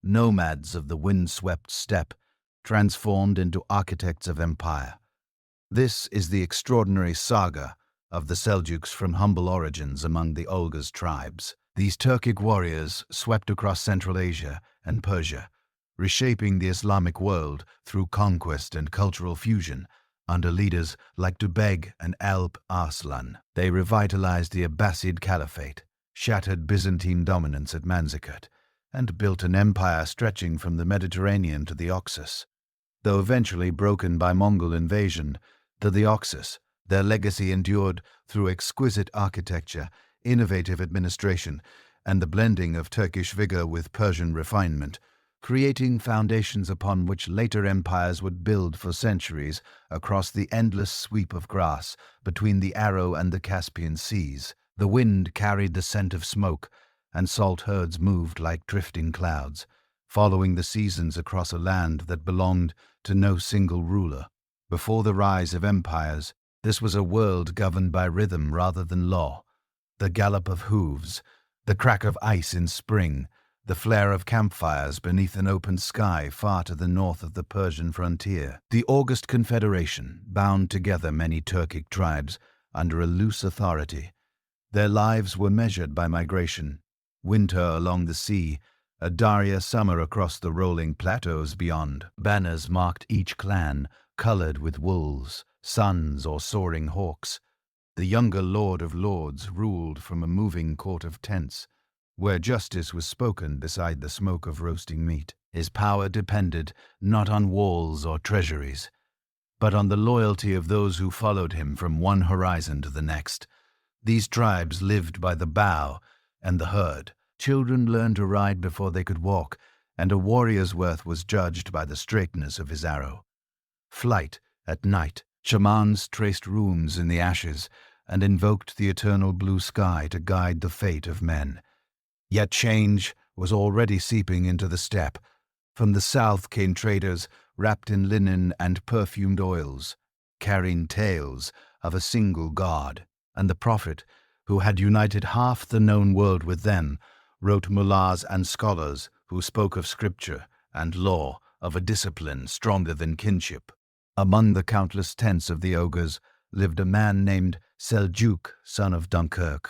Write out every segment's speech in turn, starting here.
nomads of the wind-swept steppe, transformed into architects of empire. This is the extraordinary saga of the Seljuks from humble origins among the Oghuz tribes. These Turkic warriors swept across Central Asia and Persia, reshaping the Islamic world through conquest and cultural fusion under leaders like Tughril Beg and Alp Arslan. They revitalized the Abbasid Caliphate, shattered Byzantine dominance at Manzikert, and built an empire stretching from the Mediterranean to the Oxus. Though eventually broken by Mongol invasion to the Oxus, their legacy endured through exquisite architecture, innovative administration, and the blending of Turkish vigor with Persian refinement, creating foundations upon which later empires would build for centuries across the endless sweep of grass between the Aral and the Caspian seas. The wind carried the scent of smoke, and salt herds moved like drifting clouds, following the seasons across a land that belonged to no single ruler. Before the rise of empires, this was a world governed by rhythm rather than law. The gallop of hooves, the crack of ice in spring, the flare of campfires beneath an open sky far to the north of the Persian frontier. The August Confederation bound together many Turkic tribes under a loose authority. Their lives were measured by migration, winter along the sea, a Daria summer across the rolling plateaus beyond. Banners marked each clan, colored with wolves, suns, or soaring hawks. The younger Lord of Lords ruled from a moving court of tents, where justice was spoken beside the smoke of roasting meat. His power depended not on walls or treasuries, but on the loyalty of those who followed him from one horizon to the next. These tribes lived by the bow and the herd. Children learned to ride before they could walk, and a warrior's worth was judged by the straightness of his arrow. Flight at night, shamans traced runes in the ashes and invoked the eternal blue sky to guide the fate of men. Yet change was already seeping into the steppe. From the south came traders wrapped in linen and perfumed oils, carrying tales of a single god, and the prophet, who had united half the known world with them, wrote mullahs and scholars who spoke of scripture and law, of a discipline stronger than kinship. Among the countless tents of the Oghuz lived a man named Seljuk, son of Dandanqan.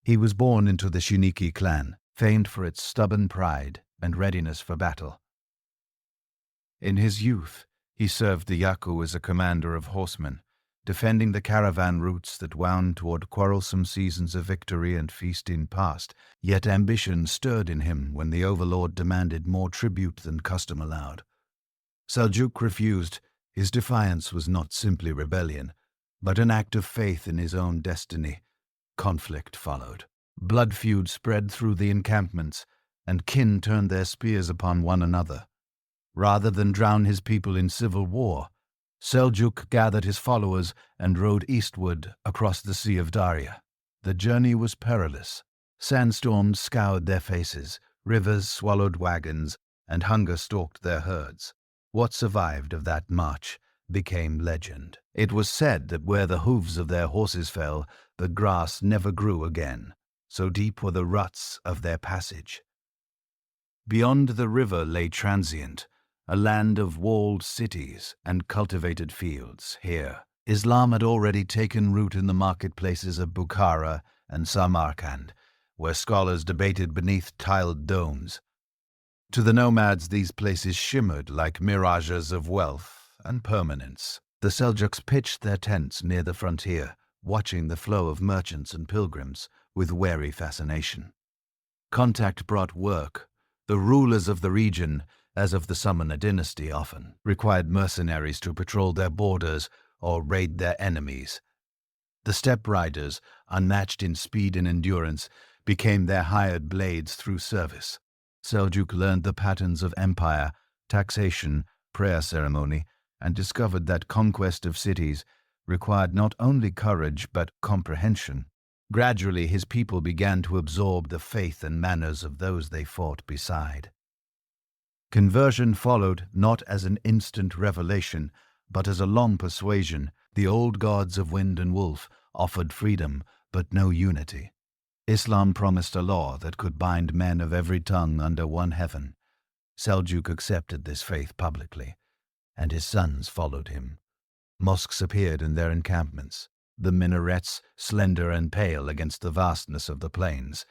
He was born into the Shiniki clan, famed for its stubborn pride and readiness for battle. In his youth, he served the Yaku as a commander of horsemen, defending the caravan routes that wound toward quarrelsome seasons of victory and feasting past. Yet ambition stirred in him when the overlord demanded more tribute than custom allowed. Seljuk refused. His defiance was not simply rebellion, but an act of faith in his own destiny. Conflict followed. Blood feud spread through the encampments, and kin turned their spears upon one another. Rather than drown his people in civil war, Seljuk gathered his followers and rode eastward across the Sea of Daria. The journey was perilous. Sandstorms scoured their faces, rivers swallowed wagons, and hunger stalked their herds. What survived of that march became legend. It was said that where the hooves of their horses fell, the grass never grew again, so deep were the ruts of their passage. Beyond the river lay transient, a land of walled cities and cultivated fields. Here, Islam had already taken root in the marketplaces of Bukhara and Samarkand, where scholars debated beneath tiled domes. To the nomads, these places shimmered like mirages of wealth and permanence. The Seljuks pitched their tents near the frontier, watching the flow of merchants and pilgrims with wary fascination. Contact brought work. The rulers of the region, as of the Summoner dynasty, often required mercenaries to patrol their borders or raid their enemies. The steppe riders, unmatched in speed and endurance, became their hired blades through service. Seljuk learned the patterns of empire, taxation, prayer ceremony, and discovered that conquest of cities required not only courage but comprehension. Gradually, his people began to absorb the faith and manners of those they fought beside. Conversion followed not as an instant revelation, but as a long persuasion. The old gods of wind and wolf offered freedom, but no unity. Islam promised a law that could bind men of every tongue under one heaven. Seljuk accepted this faith publicly, and his sons followed him. Mosques appeared in their encampments, the minarets slender and pale against the vastness of the plains.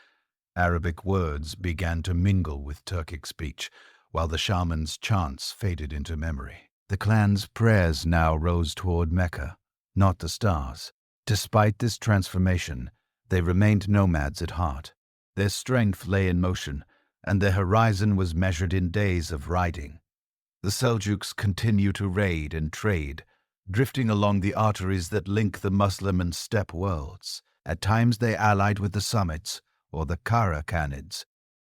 Arabic words began to mingle with Turkic speech, while the shaman's chants faded into memory. The clan's prayers now rose toward Mecca, not the stars. Despite this transformation, they remained nomads at heart. Their strength lay in motion, and their horizon was measured in days of riding. The Seljuks continue to raid and trade, drifting along the arteries that link the Muslim and steppe worlds. At times they allied with the Summits or the Karakhanids.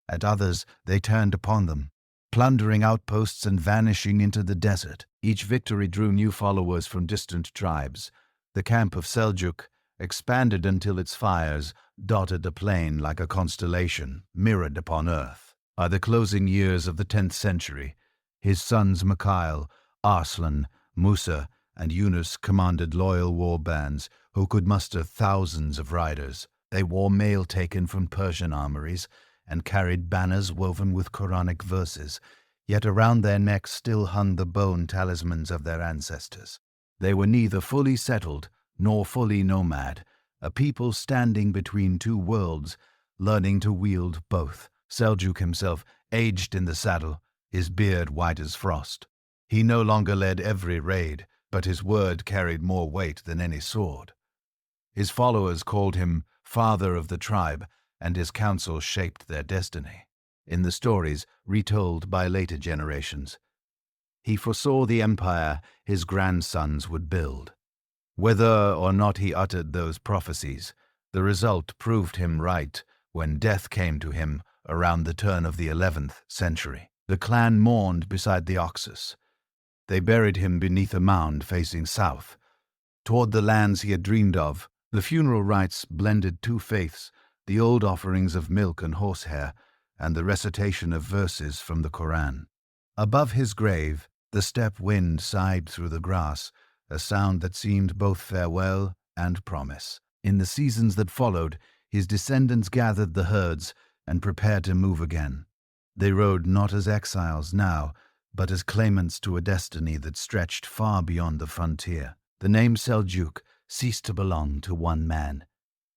At others they turned upon them, plundering outposts and vanishing into the desert. Each victory drew new followers from distant tribes. The camp of Seljuk expanded until its fires dotted the plain like a constellation mirrored upon earth. By the closing years of the 10th century, his sons Mikhail, Arslan, Musa, and Yunus commanded loyal war bands who could muster thousands of riders. They wore mail taken from Persian armories and carried banners woven with Quranic verses, yet around their necks still hung the bone talismans of their ancestors. They were neither fully settled nor fully nomad, a people standing between two worlds, learning to wield both. Seljuk himself, aged in the saddle, his beard white as frost. He no longer led every raid, but his word carried more weight than any sword. His followers called him father of the tribe, and his counsel shaped their destiny. In the stories retold by later generations, he foresaw the empire his grandsons would build. Whether or not he uttered those prophecies, the result proved him right when death came to him around the turn of the 11th century. The clan mourned beside the Oxus. They buried him beneath a mound facing south, toward the lands he had dreamed of. The funeral rites blended two faiths, the old offerings of milk and horsehair, and the recitation of verses from the Koran. Above his grave, the steppe wind sighed through the grass, a sound that seemed both farewell and promise. In the seasons that followed, his descendants gathered the herds and prepared to move again. They rode not as exiles now, but as claimants to a destiny that stretched far beyond the frontier. The name Seljuk ceased to belong to one man.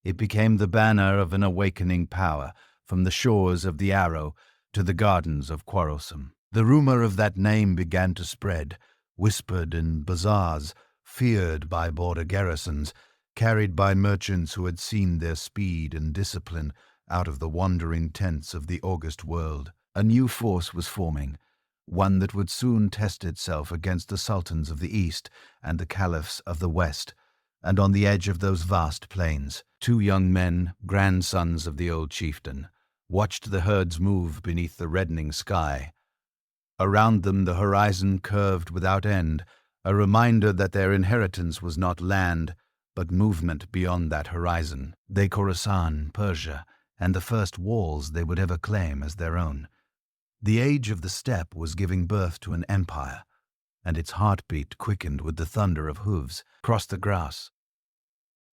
It became the banner of an awakening power, from the shores of the Arrow to the gardens of Quarrelsome. The rumor of that name began to spread, whispered in bazaars, feared by border garrisons, carried by merchants who had seen their speed and discipline out of the wandering tents of the august world. A new force was forming, one that would soon test itself against the sultans of the east and the caliphs of the west. And on the edge of those vast plains, two young men, grandsons of the old chieftain, watched the herds move beneath the reddening sky. Around them the horizon curved without end, a reminder that their inheritance was not land, but movement beyond that horizon. They Khorasan, Persia, and the first walls they would ever claim as their own. The age of the steppe was giving birth to an empire, and its heartbeat quickened with the thunder of hooves across the grass.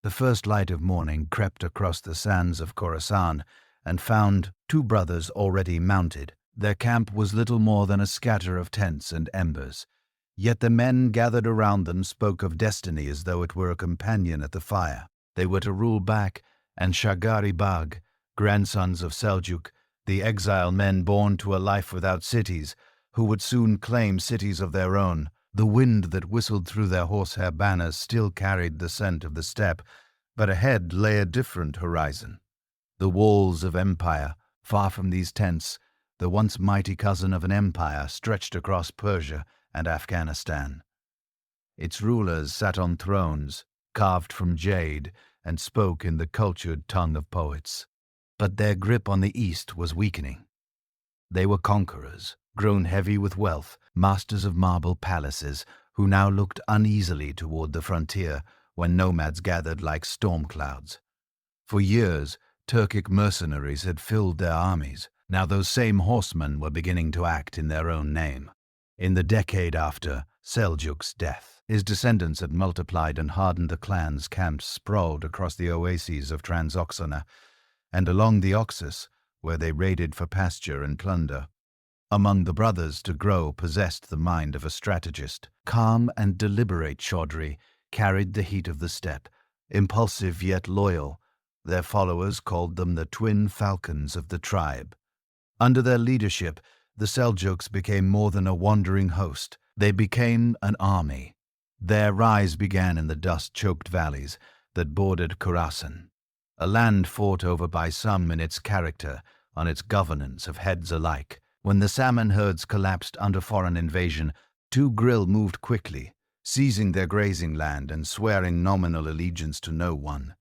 The first light of morning crept across the sands of Khorasan and found two brothers already mounted. Their camp was little more than a scatter of tents and embers, yet the men gathered around them spoke of destiny as though it were a companion at the fire. They were to rule back, and Tughril Beg, grandsons of Seljuk, the exile men born to a life without cities, who would soon claim cities of their own. The wind that whistled through their horsehair banners still carried the scent of the steppe, but ahead lay a different horizon. The walls of empire, far from these tents, the once mighty cousin of an empire, stretched across Persia and Afghanistan. Its rulers sat on thrones, carved from jade, and spoke in the cultured tongue of poets. But their grip on the east was weakening. They were conquerors, grown heavy with wealth, masters of marble palaces, who now looked uneasily toward the frontier when nomads gathered like storm clouds. For years, Turkic mercenaries had filled their armies. Now those same horsemen were beginning to act in their own name. In the decade after Seljuk's death, his descendants had multiplied and hardened the clans camps sprawled across the oases of Transoxana and along the Oxus, where they raided for pasture and plunder. Among the brothers, Tughril possessed the mind of a strategist. Calm and deliberate Chaudhry carried the heat of the steppe, impulsive yet loyal. Their followers called them the twin falcons of the tribe. Under their leadership, the Seljuks became more than a wandering host. They became an army. Their rise began in the dust-choked valleys that bordered Khorasan, a land fought over by some in its character, on its governance of heads alike. When the salmon herds collapsed under foreign invasion, Tughril moved quickly, seizing their grazing land and swearing nominal allegiance to no one.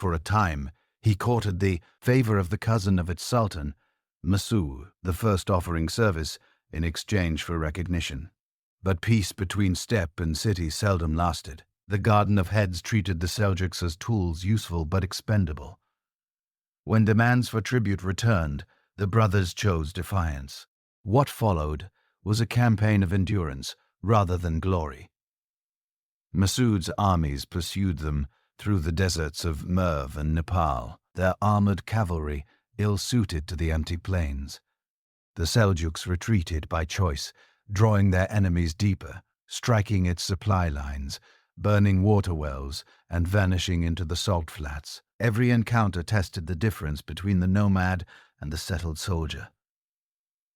For a time, he courted the favor of the cousin of its sultan, Mas'ud, the first offering service in exchange for recognition. But peace between steppe and city seldom lasted. The Garden of Heads treated the Seljuks as tools useful but expendable. When demands for tribute returned, the brothers chose defiance. What followed was a campaign of endurance rather than glory. Mas'ud's armies pursued them through the deserts of Merv and Nepal, their armored cavalry ill-suited to the empty plains. The Seljuks retreated by choice, drawing their enemies deeper, striking its supply lines, burning water wells, and vanishing into the salt flats. Every encounter tested the difference between the nomad and the settled soldier.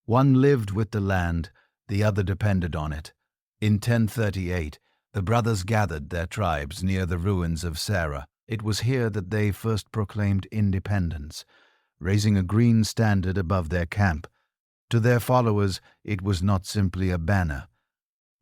One lived with the land, the other depended on it. In 1038, the brothers gathered their tribes near the ruins of Sera. It was here that they first proclaimed independence, raising a green standard above their camp. To their followers, it was not simply a banner,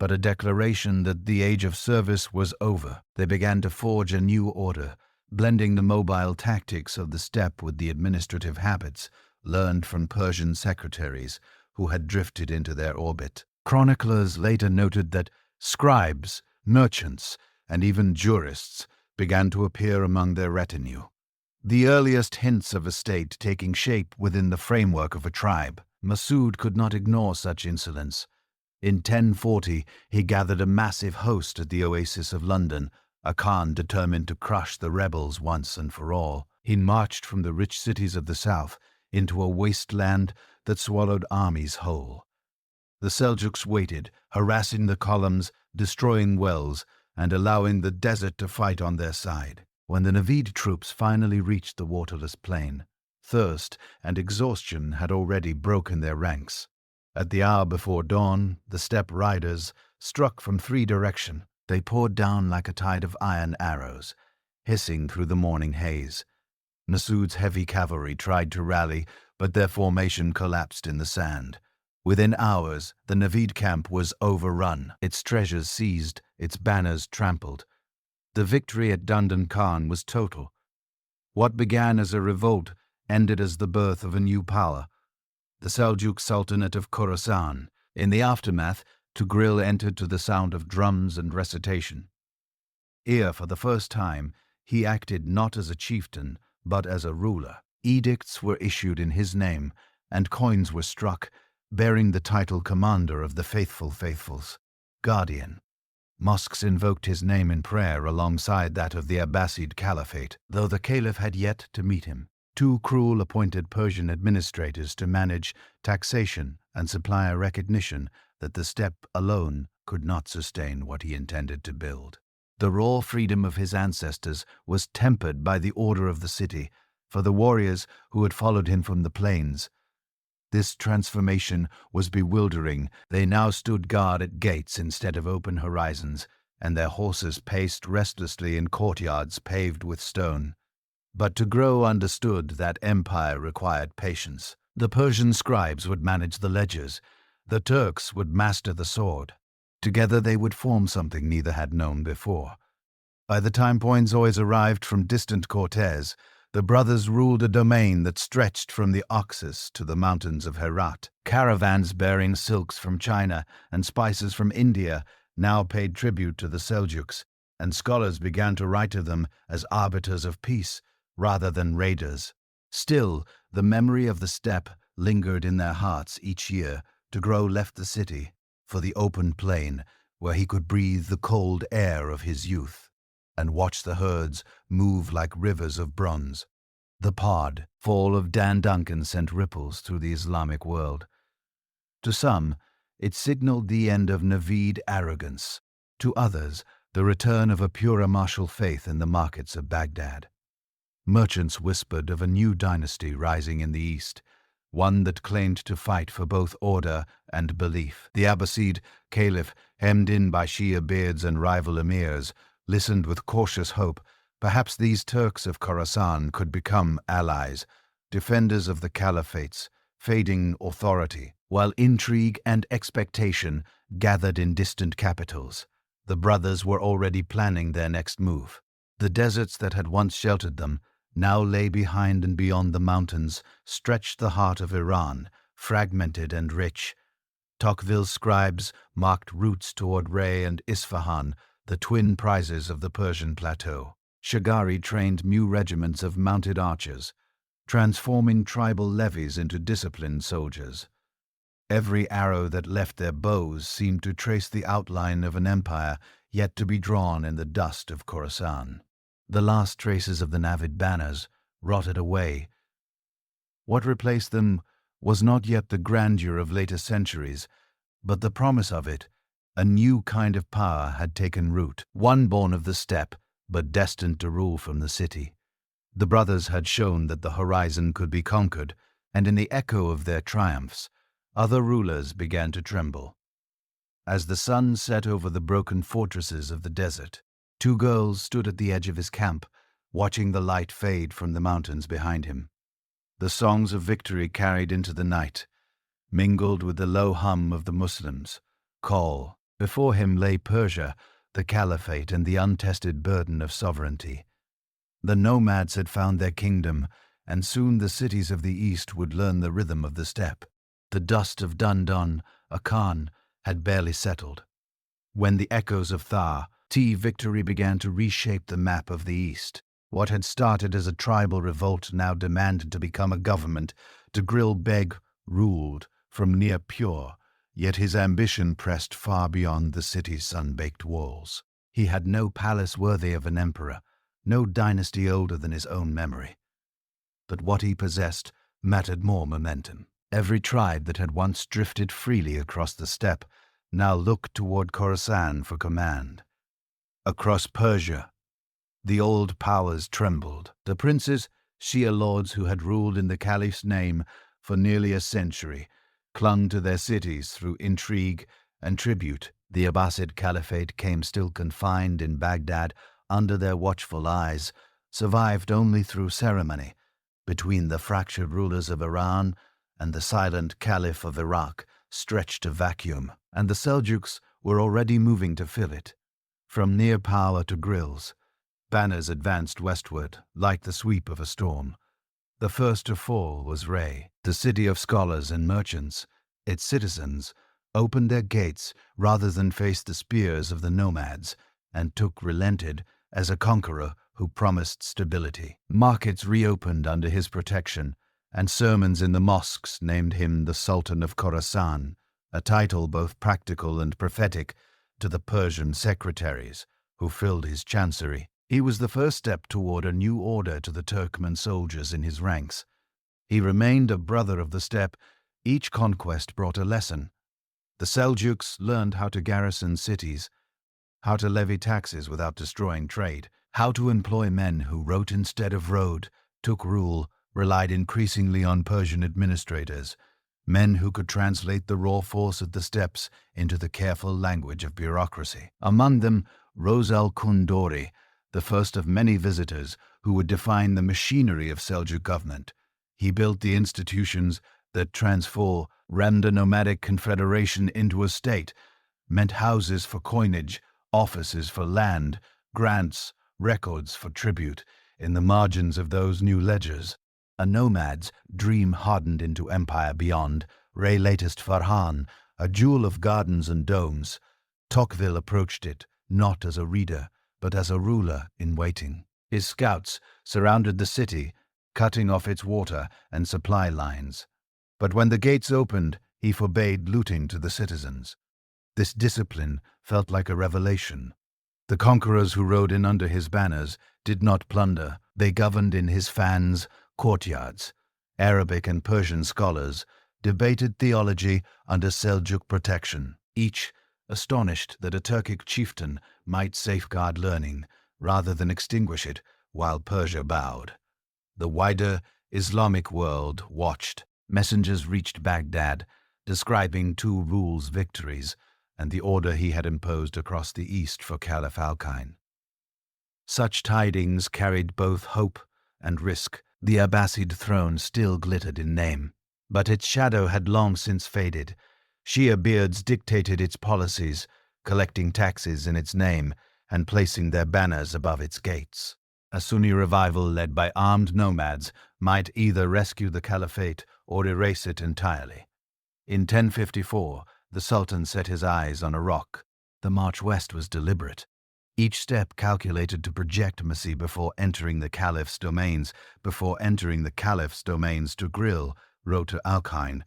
but a declaration that the age of service was over. They began to forge a new order, blending the mobile tactics of the steppe with the administrative habits learned from Persian secretaries who had drifted into their orbit. Chroniclers later noted that scribes, merchants, and even jurists began to appear among their retinue. The earliest hints of a state taking shape within the framework of a tribe. Mas'ud could not ignore such insolence. In 1040, he gathered a massive host at the oasis of London, a Khan determined to crush the rebels once and for all. He marched from the rich cities of the south into a wasteland that swallowed armies whole. The Seljuks waited, harassing the columns, destroying wells, and allowing the desert to fight on their side. When the Nomads troops finally reached the waterless plain, thirst and exhaustion had already broken their ranks. At the hour before dawn, the steppe riders struck from 3 directions. They poured down like a tide of iron arrows, hissing through the morning haze. Mas'ud's heavy cavalry tried to rally, but their formation collapsed in the sand. Within hours, the Nomads camp was overrun, its treasures seized, its banners trampled. The victory at Dandanqan was total. What began as a revolt ended as the birth of a new power, the Seljuk Sultanate of Khorasan. In the aftermath, Tughril entered to the sound of drums and recitation. Here, for the first time, he acted not as a chieftain, but as a ruler. Edicts were issued in his name, and coins were struck, bearing the title Commander of the Faithful Faithfuls, Guardian. Mosques invoked his name in prayer alongside that of the Abbasid Caliphate, though the Caliph had yet to meet him. 2 cruel appointed Persian administrators to manage taxation and supply a recognition that the steppe alone could not sustain what he intended to build. The raw freedom of his ancestors was tempered by the order of the city, for the warriors who had followed him from the plains. This transformation was bewildering. They now stood guard at gates instead of open horizons, and their horses paced restlessly in courtyards paved with stone. But Tughril understood that empire required patience. The Persian scribes would manage the ledgers. The Turks would master the sword. Together they would form something neither had known before. By the time Poinzois arrived from distant Cortes, the brothers ruled a domain that stretched from the Oxus to the mountains of Herat. Caravans bearing silks from China and spices from India now paid tribute to the Seljuks, and scholars began to write of them as arbiters of peace rather than raiders. Still, the memory of the steppe lingered in their hearts each year. Tughril left the city for the open plain where he could breathe the cold air of his youth and watch the herds move like rivers of bronze. The fall of Dandanqan sent ripples through the Islamic world. To some, it signaled the end of Naveed arrogance. To others, the return of a purer martial faith in the markets of Baghdad. Merchants whispered of a new dynasty rising in the east, one that claimed to fight for both order and belief. The Abbasid Caliph, hemmed in by Shia beards and rival emirs, listened with cautious hope. Perhaps these Turks of Khorasan could become allies, defenders of the Caliphate's fading authority. While intrigue and expectation gathered in distant capitals, the brothers were already planning their next move. The deserts that had once sheltered them now lay behind and beyond the mountains, stretched the heart of Iran, fragmented and rich. Tocqueville's scribes marked routes toward Ray and Isfahan, the twin prizes of the Persian plateau. Shagari trained new regiments of mounted archers, transforming tribal levies into disciplined soldiers. Every arrow that left their bows seemed to trace the outline of an empire yet to be drawn in the dust of Khorasan. The last traces of the Navid banners rotted away. What replaced them was not yet the grandeur of later centuries, but the promise of it. A new kind of power had taken root, one born of the steppe, but destined to rule from the city. The brothers had shown that the horizon could be conquered, and in the echo of their triumphs, other rulers began to tremble. As the sun set over the broken fortresses of the desert, two girls stood at the edge of his camp, watching the light fade from the mountains behind him. The songs of victory carried into the night, mingled with the low hum of the Muslims' call. Before him lay Persia, the Caliphate, and the untested burden of sovereignty. The Nomads had found their kingdom, and soon the cities of the east would learn the rhythm of the steppe. The dust of Dandanqan had barely settled, when the echoes of victory began to reshape the map of the east. What had started as a tribal revolt now demanded to become a government. Tughril Beg ruled from near Pure, yet his ambition pressed far beyond the city's sun-baked walls. He had no palace worthy of an emperor, no dynasty older than his own memory. But what he possessed mattered more momentum. Every tribe that had once drifted freely across the steppe now looked toward Khorasan for command. Across Persia, the old powers trembled. The princes, Shia lords who had ruled in the caliph's name for nearly a century, clung to their cities through intrigue and tribute. The Abbasid Caliphate came still confined in Baghdad under their watchful eyes, survived only through ceremony. Between the fractured rulers of Iran and the silent Caliph of Iraq stretched a vacuum, and the Seljuks were already moving to fill it. From near power to grills, banners advanced westward like the sweep of a storm. The first to fall was Ray, the city of scholars and merchants. Its citizens opened their gates rather than face the spears of the Nomads, and Tuk relented as a conqueror who promised stability. Markets reopened under his protection, and sermons in the mosques named him the Sultan of Khorasan, a title both practical and prophetic to the Persian secretaries who filled his chancery. He was the first step toward a new order to the Turkmen soldiers in his ranks. He remained a brother of the steppe. Each conquest brought a lesson. The Seljuks learned how to garrison cities, how to levy taxes without destroying trade, how to employ men who wrote instead of rode. Tughril relied increasingly on Persian administrators, men who could translate the raw force of the steppes into the careful language of bureaucracy. Among them rose al-Kunduri, the first of many visitors who would define the machinery of Seljuk government. He built the institutions that transformed a nomadic confederation into a state, meant houses for coinage, offices for land, grants, records for tribute, in the margins of those new ledgers. A nomad's dream hardened into empire beyond. Ray latest Farhan, a jewel of gardens and domes. Tocqueville approached it, not as a reader, but as a ruler in waiting. His scouts surrounded the city, cutting off its water and supply lines. But when the gates opened, he forbade looting to the citizens. This discipline felt like a revelation. The conquerors who rode in under his banners did not plunder. They governed in his fans, courtyards. Arabic and Persian scholars, debated theology under Seljuk protection, each astonished that a Turkic chieftain might safeguard learning rather than extinguish it while Persia bowed. The wider Islamic world watched. Messengers reached Baghdad, describing Tughril victories and the order he had imposed across the east for Caliph Alkine. Such tidings carried both hope and risk. The Abbasid throne still glittered in name, but its shadow had long since faded. Shia beards dictated its policies, collecting taxes in its name and placing their banners above its gates. A Sunni revival led by armed nomads might either rescue the Caliphate or erase it entirely. In 1054, the Sultan set his eyes on a rock. The march west was deliberate, each step calculated to project Masih before entering the Caliph's domains. Tughril wrote to Alkine,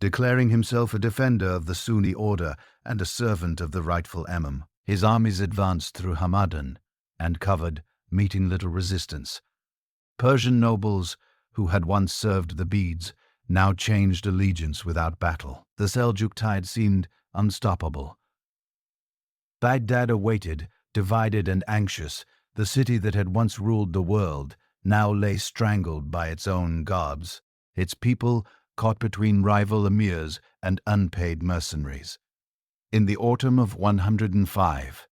declaring himself a defender of the Sunni order and a servant of the rightful Imam. His armies advanced through Hamadan and covered, meeting little resistance. Persian nobles, who had once served the Bedes, now changed allegiance without battle. The Seljuk tide seemed unstoppable. Baghdad awaited, divided and anxious. The city that had once ruled the world now lay strangled by its own gods, its people caught between rival emirs and unpaid mercenaries. In the autumn of 105,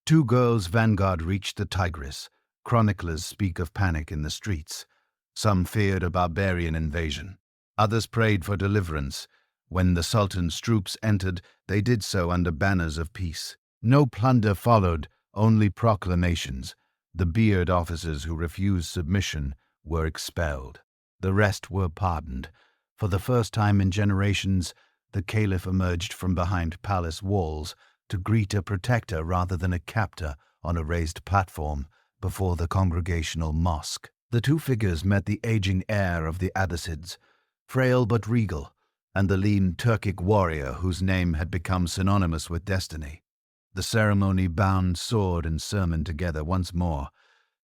Tughril vanguard reached the Tigris. Chroniclers speak of panic in the streets. Some feared a barbarian invasion. Others prayed for deliverance. When the Sultan's troops entered, they did so under banners of peace. No plunder followed, only proclamations. The beard officers who refused submission were expelled. The rest were pardoned. For the first time in generations, the Caliph emerged from behind palace walls to greet a protector rather than a captor on a raised platform before the congregational mosque. The two figures met the aging heir of the Abbasids, frail but regal, and the lean Turkic warrior whose name had become synonymous with destiny. The ceremony bound sword and sermon together once more.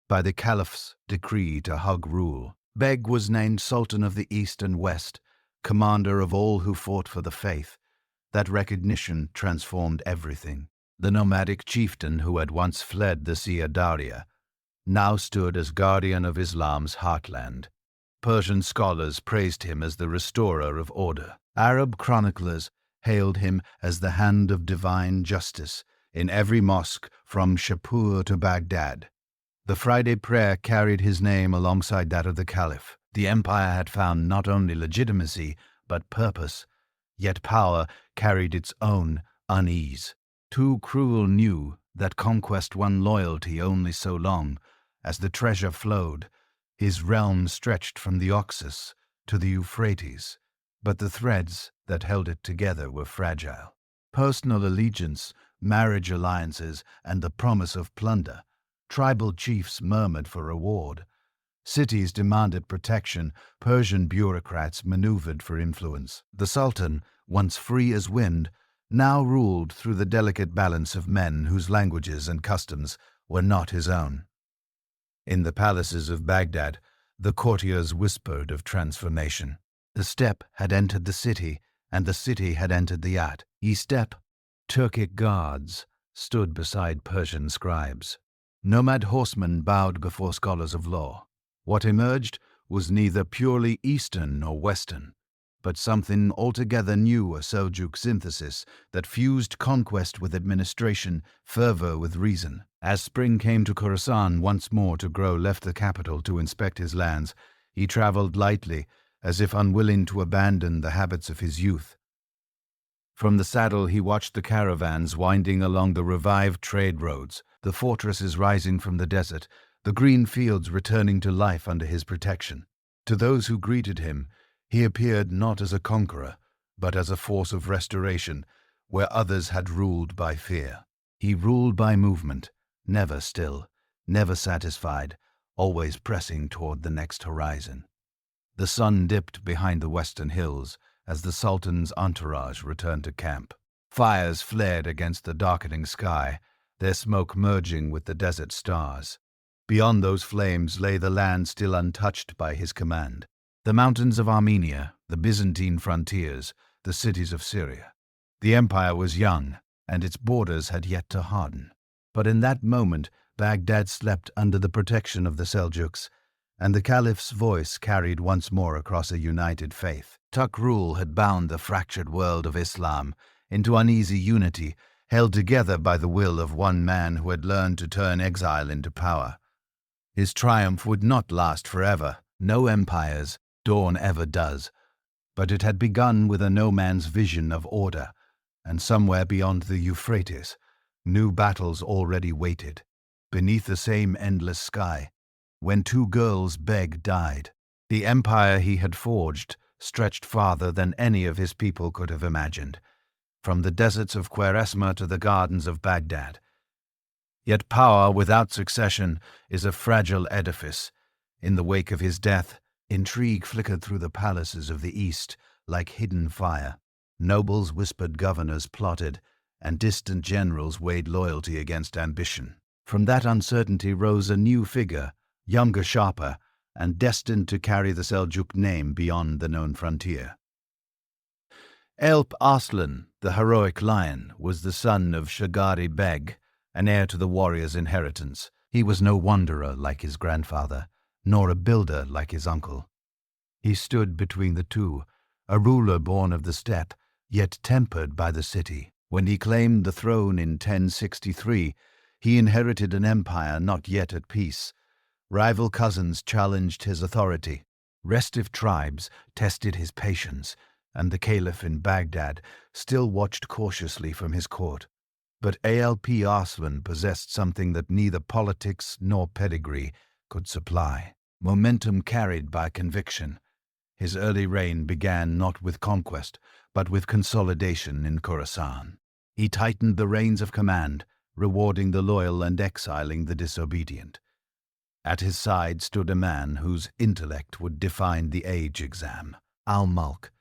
By the Caliph's decree to Tughril, Beg was named Sultan of the East and West, commander of all who fought for the faith. That recognition transformed everything. The nomadic chieftain who had once fled the Sia Daria now stood as guardian of Islam's heartland. Persian scholars praised him as the restorer of order. Arab chroniclers hailed him as the hand of divine justice in every mosque from Shapur to Baghdad. The Friday prayer carried his name alongside that of the Caliph. The empire had found not only legitimacy, but purpose, yet power carried its own unease. Tughril knew that conquest won loyalty only so long. As the treasure flowed, his realm stretched from the Oxus to the Euphrates, but the threads that held it together were fragile. Personal allegiance, marriage alliances, and the promise of plunder. Tribal chiefs murmured for reward. Cities demanded protection. Persian bureaucrats maneuvered for influence. The Sultan, once free as wind, now ruled through the delicate balance of men whose languages and customs were not his own. In the palaces of Baghdad, the courtiers whispered of transformation. The steppe had entered the city, and the city had entered the steppe. Turkic guards stood beside Persian scribes. Nomad horsemen bowed before scholars of law. What emerged was neither purely Eastern nor Western, but something altogether new, a Seljuk synthesis that fused conquest with administration, fervor with reason. As spring came to Khorasan once more, Tughril left the capital to inspect his lands. He traveled lightly, as if unwilling to abandon the habits of his youth. From the saddle he watched the caravans winding along the revived trade roads, the fortresses rising from the desert, the green fields returning to life under his protection. To those who greeted him, he appeared not as a conqueror, but as a force of restoration, where others had ruled by fear. He ruled by movement, never still, never satisfied, always pressing toward the next horizon. The sun dipped behind the western hills as the Sultan's entourage returned to camp. Fires flared against the darkening sky, their smoke merging with the desert stars. Beyond those flames lay the land still untouched by his command. The mountains of Armenia, the Byzantine frontiers, the cities of Syria. The empire was young, and its borders had yet to harden. But in that moment, Baghdad slept under the protection of the Seljuks, and the Caliph's voice carried once more across a united faith. Tughril had bound the fractured world of Islam into uneasy unity, held together by the will of one man who had learned to turn exile into power. His triumph would not last forever. No empire's dawn ever does. But it had begun with a no-man's vision of order, and somewhere beyond the Euphrates, new battles already waited, beneath the same endless sky. When Tughril Beg died, the empire he had forged stretched farther than any of his people could have imagined, from the deserts of Khwarezm to the gardens of Baghdad. Yet power without succession is a fragile edifice. In the wake of his death, intrigue flickered through the palaces of the East like hidden fire. Nobles whispered, governors plotted, and distant generals weighed loyalty against ambition. From that uncertainty rose a new figure, younger, sharper, and destined to carry the Seljuk name beyond the known frontier. Alp Arslan, the heroic lion, was the son of Tughril Beg, an heir to the warrior's inheritance. He was no wanderer like his grandfather, nor a builder like his uncle. He stood between the two, a ruler born of the steppe, yet tempered by the city. When he claimed the throne in 1063, he inherited an empire not yet at peace. Rival cousins challenged his authority. Restive tribes tested his patience, and the Caliph in Baghdad still watched cautiously from his court. But Alp Arslan possessed something that neither politics nor pedigree could supply: momentum carried by conviction. His early reign began not with conquest, but with consolidation in Khorasan. He tightened the reins of command, rewarding the loyal and exiling the disobedient. At his side stood a man whose intellect would define the age exam, al-Mulk,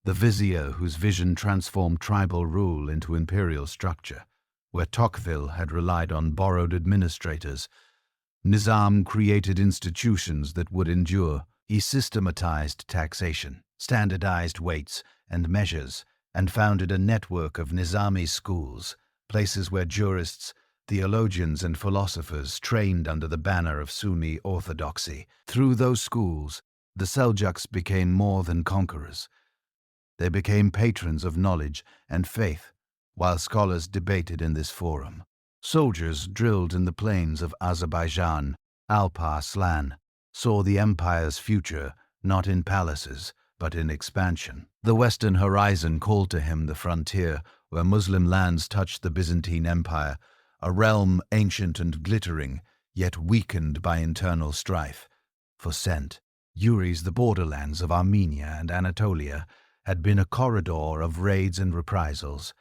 the vizier whose vision transformed tribal rule into imperial structure. Where Tocqueville had relied on borrowed administrators, Nizam created institutions that would endure. He systematized taxation, standardized weights and measures, and founded a network of Nizami schools, places where jurists, theologians, and philosophers trained under the banner of Sunni orthodoxy. Through those schools, the Seljuks became more than conquerors. They became patrons of knowledge and faith, while scholars debated in this forum. Soldiers drilled in the plains of Azerbaijan, Alp Arslan, saw the empire's future not in palaces, but in expansion. The western horizon called to him the frontier where Muslim lands touched the Byzantine Empire, a realm ancient and glittering, yet weakened by internal strife. For Sent, Uri's the borderlands of Armenia and Anatolia had been a corridor of raids and reprisals.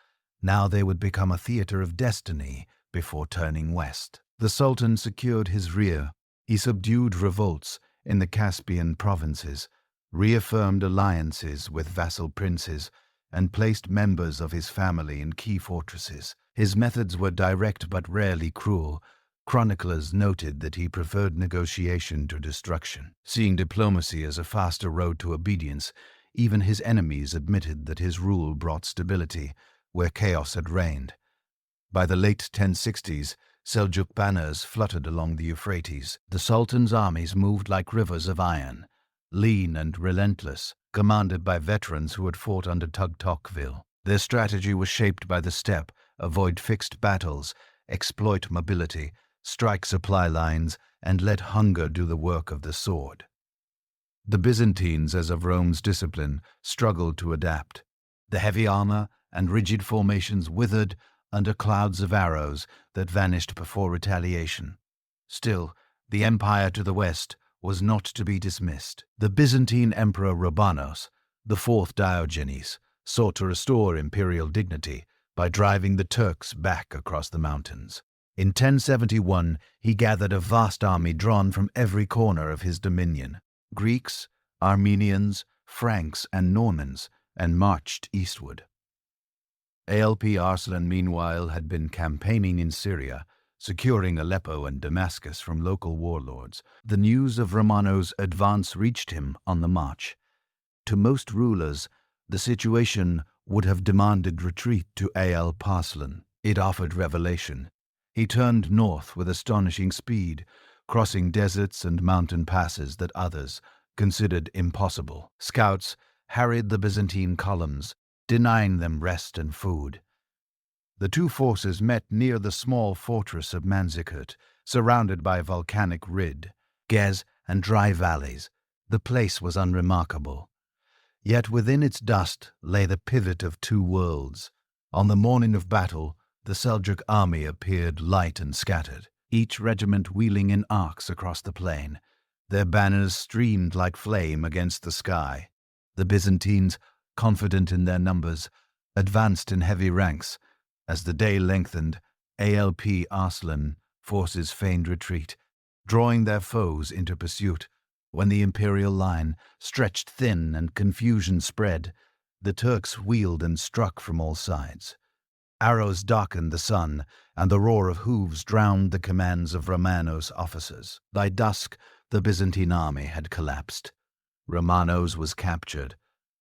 Now they would become a theater of destiny before turning west. The Sultan secured his rear. He subdued revolts in the Caspian provinces, reaffirmed alliances with vassal princes, and placed members of his family in key fortresses. His methods were direct but rarely cruel. Chroniclers noted that he preferred negotiation to destruction. Seeing diplomacy as a faster road to obedience, even his enemies admitted that his rule brought stability where chaos had reigned. By the late 1060s, Seljuk banners fluttered along the Euphrates. The Sultan's armies moved like rivers of iron, lean and relentless, commanded by veterans who had fought under Tocqueville. Their strategy was shaped by the steppe: avoid fixed battles, exploit mobility, strike supply lines, and let hunger do the work of the sword. The Byzantines, as of Rome's discipline, struggled to adapt. The heavy armor and rigid formations withered under clouds of arrows that vanished before retaliation. Still, the empire to the west was not to be dismissed. The Byzantine Emperor Robanos, the fourth Diogenes, sought to restore imperial dignity by driving the Turks back across the mountains. In 1071, he gathered a vast army drawn from every corner of his dominion: Greeks, Armenians, Franks, and Normans, and marched eastward. Alp Arslan, meanwhile, had been campaigning in Syria, securing Aleppo and Damascus from local warlords. The news of Romano's advance reached him on the march. to most rulers, the situation would have demanded retreat to Alp Arslan. It offered revelation. He turned north with astonishing speed, crossing deserts and mountain passes that others considered impossible. Scouts harried the Byzantine columns, denying them rest and food. The two forces met near the small fortress of Manzikert, surrounded by volcanic rid, gez, and dry valleys. The place was unremarkable. Yet within its dust lay the pivot of two worlds. On the morning of battle, the Seljuk army appeared light and scattered, each regiment wheeling in arcs across the plain. Their banners streamed like flame against the sky. The Byzantines, confident in their numbers, advanced in heavy ranks. As the day lengthened, Alp Arslan forces feigned retreat, drawing their foes into pursuit. When the imperial line stretched thin and confusion spread, the Turks wheeled and struck from all sides. Arrows darkened the sun, and the roar of hooves drowned the commands of Romanos' officers. By dusk, the Byzantine army had collapsed. Romanos was captured,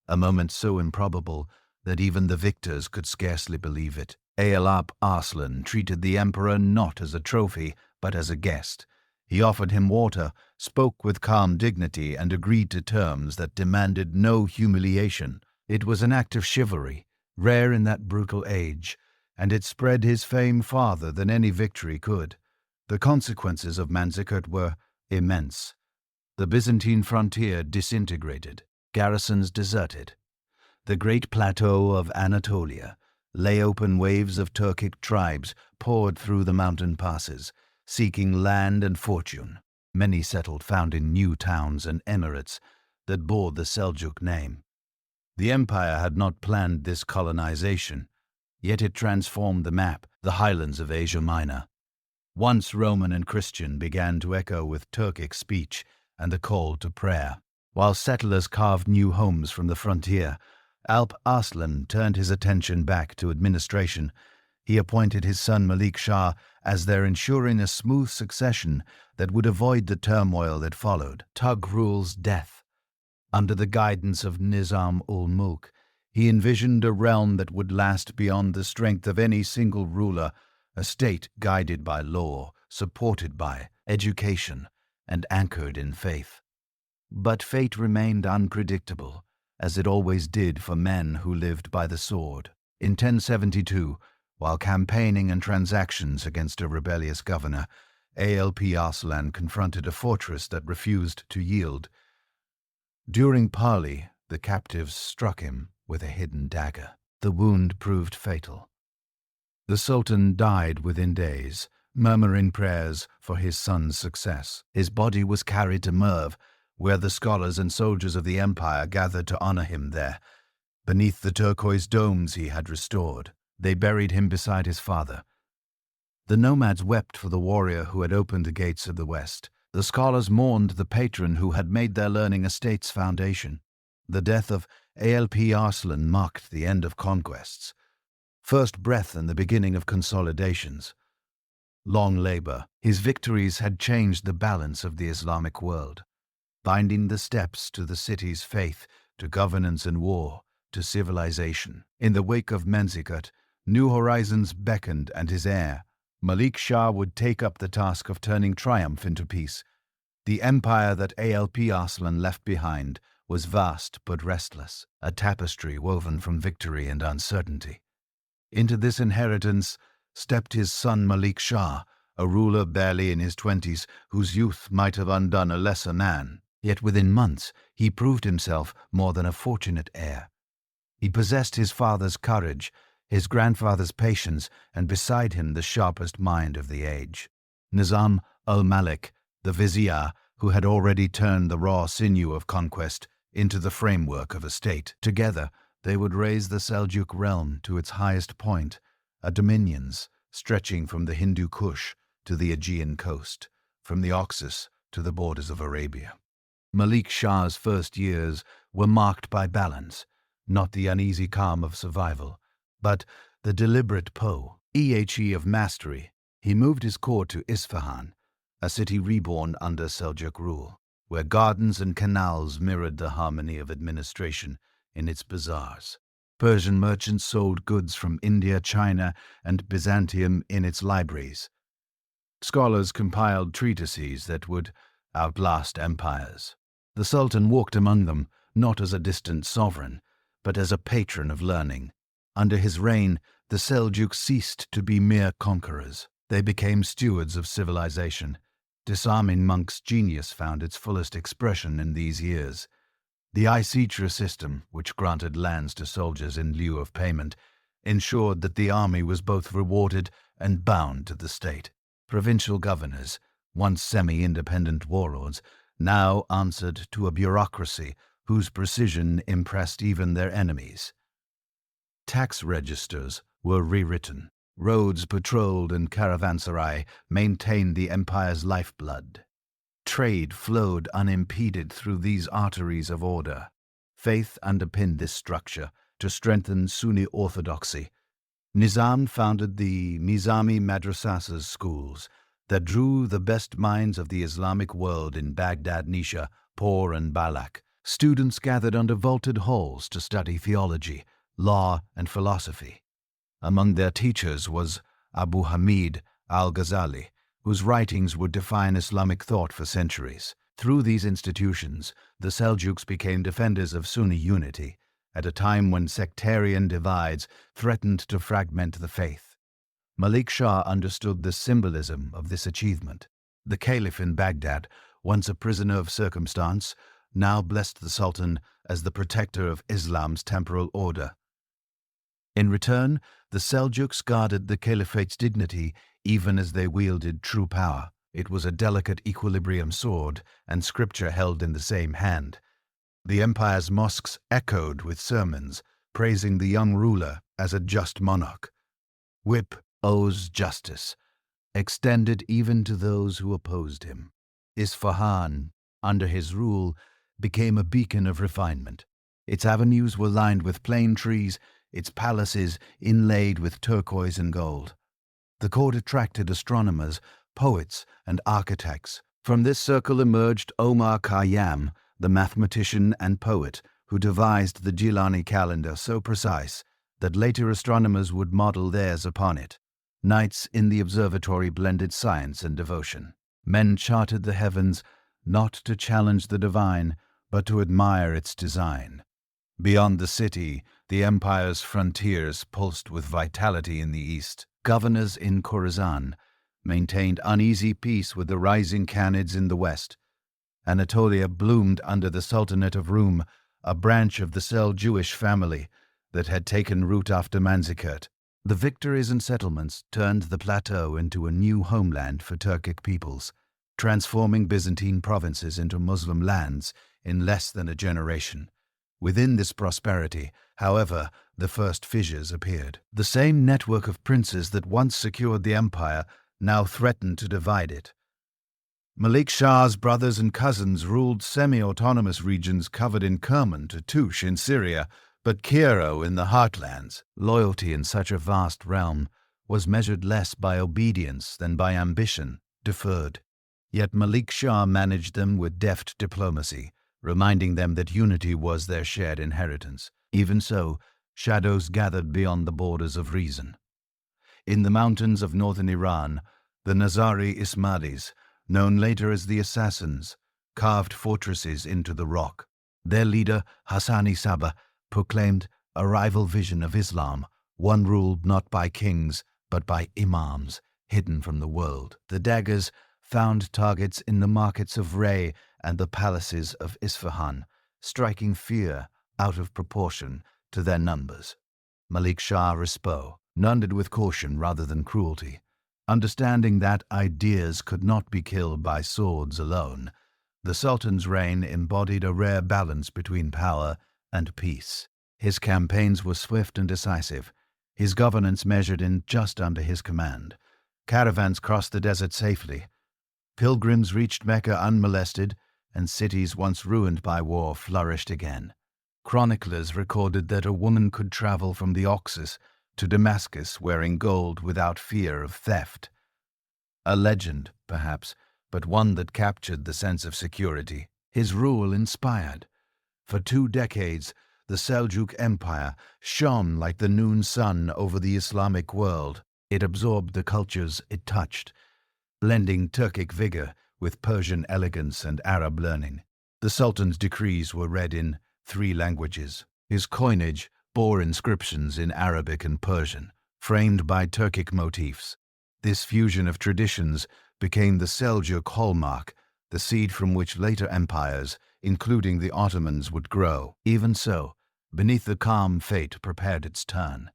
a moment so improbable that even the victors could scarcely believe it. Alp Arslan treated the emperor not as a trophy, but as a guest. He offered him water, spoke with calm dignity, and agreed to terms that demanded no humiliation. It was an act of chivalry, rare in that brutal age, and it spread his fame farther than any victory could. The consequences of Manzikert were immense. The Byzantine frontier disintegrated, garrisons deserted. The great plateau of Anatolia lay open. Waves of Turkic tribes poured through the mountain passes, seeking land and fortune. Many settled, founding new towns and emirates that bore the Seljuk name. The empire had not planned this colonization, yet it transformed the map. The highlands of Asia Minor, once Roman and Christian, began to echo with Turkic speech and the call to prayer. While settlers carved new homes from the frontier, Alp Arslan turned his attention back to administration. He appointed his son Malik Shah as their ensuring a smooth succession that would avoid the turmoil that followed. Tughril's death. Under the guidance of Nizam-ul-Mulk, he envisioned a realm that would last beyond the strength of any single ruler, a state guided by law, supported by education, and anchored in faith. But fate remained unpredictable, as it always did for men who lived by the sword. In 1072, while campaigning and transactions against a rebellious governor, Alp Arslan confronted a fortress that refused to yield. During parley, the captives struck him with a hidden dagger. The wound proved fatal. The Sultan died within days, murmuring prayers for his son's success. His body was carried to Merv, where the scholars and soldiers of the empire gathered to honor him there. Beneath the turquoise domes he had restored, they buried him beside his father. The Nomads wept for the warrior who had opened the gates of the West. The scholars mourned the patron who had made their learning a state's foundation. The death of Alp Arslan marked the end of conquests, first breath and the beginning of consolidations. Long labor, his victories had changed the balance of the Islamic world, binding the steppes to the city's faith, to governance and war, to civilization. In the wake of Manzikert, new horizons beckoned, and his heir, Malik Shah, would take up the task of turning triumph into peace. The empire that Alp Arslan left behind was vast but restless, a tapestry woven from victory and uncertainty. Into this inheritance stepped his son Malik Shah, a ruler barely in his 20s, whose youth might have undone a lesser man. Yet within months he proved himself more than a fortunate heir. He possessed his father's courage, his grandfather's patience, and beside him the sharpest mind of the age. Nizam al-Malik, the vizier, who had already turned the raw sinew of conquest into the framework of a state. Together they would raise the Seljuk realm to its highest point, a dominions stretching from the Hindu Kush to the Aegean coast, from the Oxus to the borders of Arabia. Malik Shah's first years were marked by balance, not the uneasy calm of survival, but the deliberate of mastery. He moved his court to Isfahan, a city reborn under Seljuk rule. where gardens and canals mirrored the harmony of administration in its bazaars. Persian merchants sold goods from India, China, and Byzantium in its libraries. Scholars compiled treatises that would outlast empires. The Sultan walked among them, not as a distant sovereign, but as a patron of learning. Under his reign, the Seljuks ceased to be mere conquerors. They became stewards of civilization. Disarming monks' genius found its fullest expression in these years. The Icitra system, which granted lands to soldiers in lieu of payment, ensured that the army was both rewarded and bound to the state. Provincial governors, once semi-independent warlords, now answered to a bureaucracy whose precision impressed even their enemies. Tax registers were rewritten. Roads patrolled and caravanserai maintained the empire's lifeblood. Trade flowed unimpeded through these arteries of order. Faith underpinned this structure to strengthen Sunni orthodoxy. Nizam founded the Nizami Madrasas schools that drew the best minds of the Islamic world in Baghdad, Nisha, Por, and Balak. Students gathered under vaulted halls to study theology, law, and philosophy. Among their teachers was Abu Hamid al-Ghazali, whose writings would define Islamic thought for centuries. Through these institutions, the Seljuks became defenders of Sunni unity at a time when sectarian divides threatened to fragment the faith. Malik Shah understood the symbolism of this achievement. The Caliph in Baghdad, once a prisoner of circumstance, now blessed the Sultan as the protector of Islam's temporal order. In return, the Seljuks guarded the Caliphate's dignity even as they wielded true power. It was a delicate equilibrium sword, and scripture held in the same hand. The empire's mosques echoed with sermons, praising the young ruler as a just monarch. Whip owes justice, extended even to those who opposed him. Isfahan, under his rule, became a beacon of refinement. Its avenues were lined with plane trees, its palaces inlaid with turquoise and gold. The court attracted astronomers, poets, and architects. From this circle emerged Omar Khayyam, the mathematician and poet who devised the Jilani calendar so precise that later astronomers would model theirs upon it. Nights in the observatory blended science and devotion. Men charted the heavens not to challenge the divine, but to admire its design. Beyond the city, the empire's frontiers pulsed with vitality in the east. Governors in Khorasan maintained uneasy peace with the rising Khanids in the west. Anatolia bloomed under the Sultanate of Rum, a branch of the Seljukish family that had taken root after Manzikert. The victories and settlements turned the plateau into a new homeland for Turkic peoples, transforming Byzantine provinces into Muslim lands in less than a generation. Within this prosperity, however, the first fissures appeared. The same network of princes that once secured the empire now threatened to divide it. Malik Shah's brothers and cousins ruled semi-autonomous regions covered in Kerman to Tush in Syria, but Cairo in the heartlands. Loyalty in such a vast realm was measured less by obedience than by ambition, deferred. Yet Malik Shah managed them with deft diplomacy, reminding them that unity was their shared inheritance. Even so, shadows gathered beyond the borders of reason. In the mountains of northern Iran, the Nizari Ismailis, known later as the Assassins, carved fortresses into the rock. Their leader, Hassani Sabah, proclaimed a rival vision of Islam, one ruled not by kings, but by imams, hidden from the world. The daggers found targets in the markets of Ray and the palaces of Isfahan, striking fear out of proportion to their numbers. Malik Shah responded with caution rather than cruelty, understanding that ideas could not be killed by swords alone. The Sultan's reign embodied a rare balance between power and peace. His campaigns were swift and decisive, his governance measured in just under his command. Caravans crossed the desert safely. Pilgrims reached Mecca unmolested, and cities once ruined by war flourished again. Chroniclers recorded that a woman could travel from the Oxus to Damascus wearing gold without fear of theft. A legend, perhaps, but one that captured the sense of security. His rule inspired. For 2 decades, the Seljuk Empire shone like the noon sun over the Islamic world. It absorbed the cultures it touched, blending Turkic vigor with Persian elegance and Arab learning. The Sultan's decrees were read in 3 languages. His coinage bore inscriptions in Arabic and Persian, framed by Turkic motifs. This fusion of traditions became the Seljuk hallmark, the seed from which later empires, including the Ottomans, would grow. Even so, beneath the calm fate prepared its turn.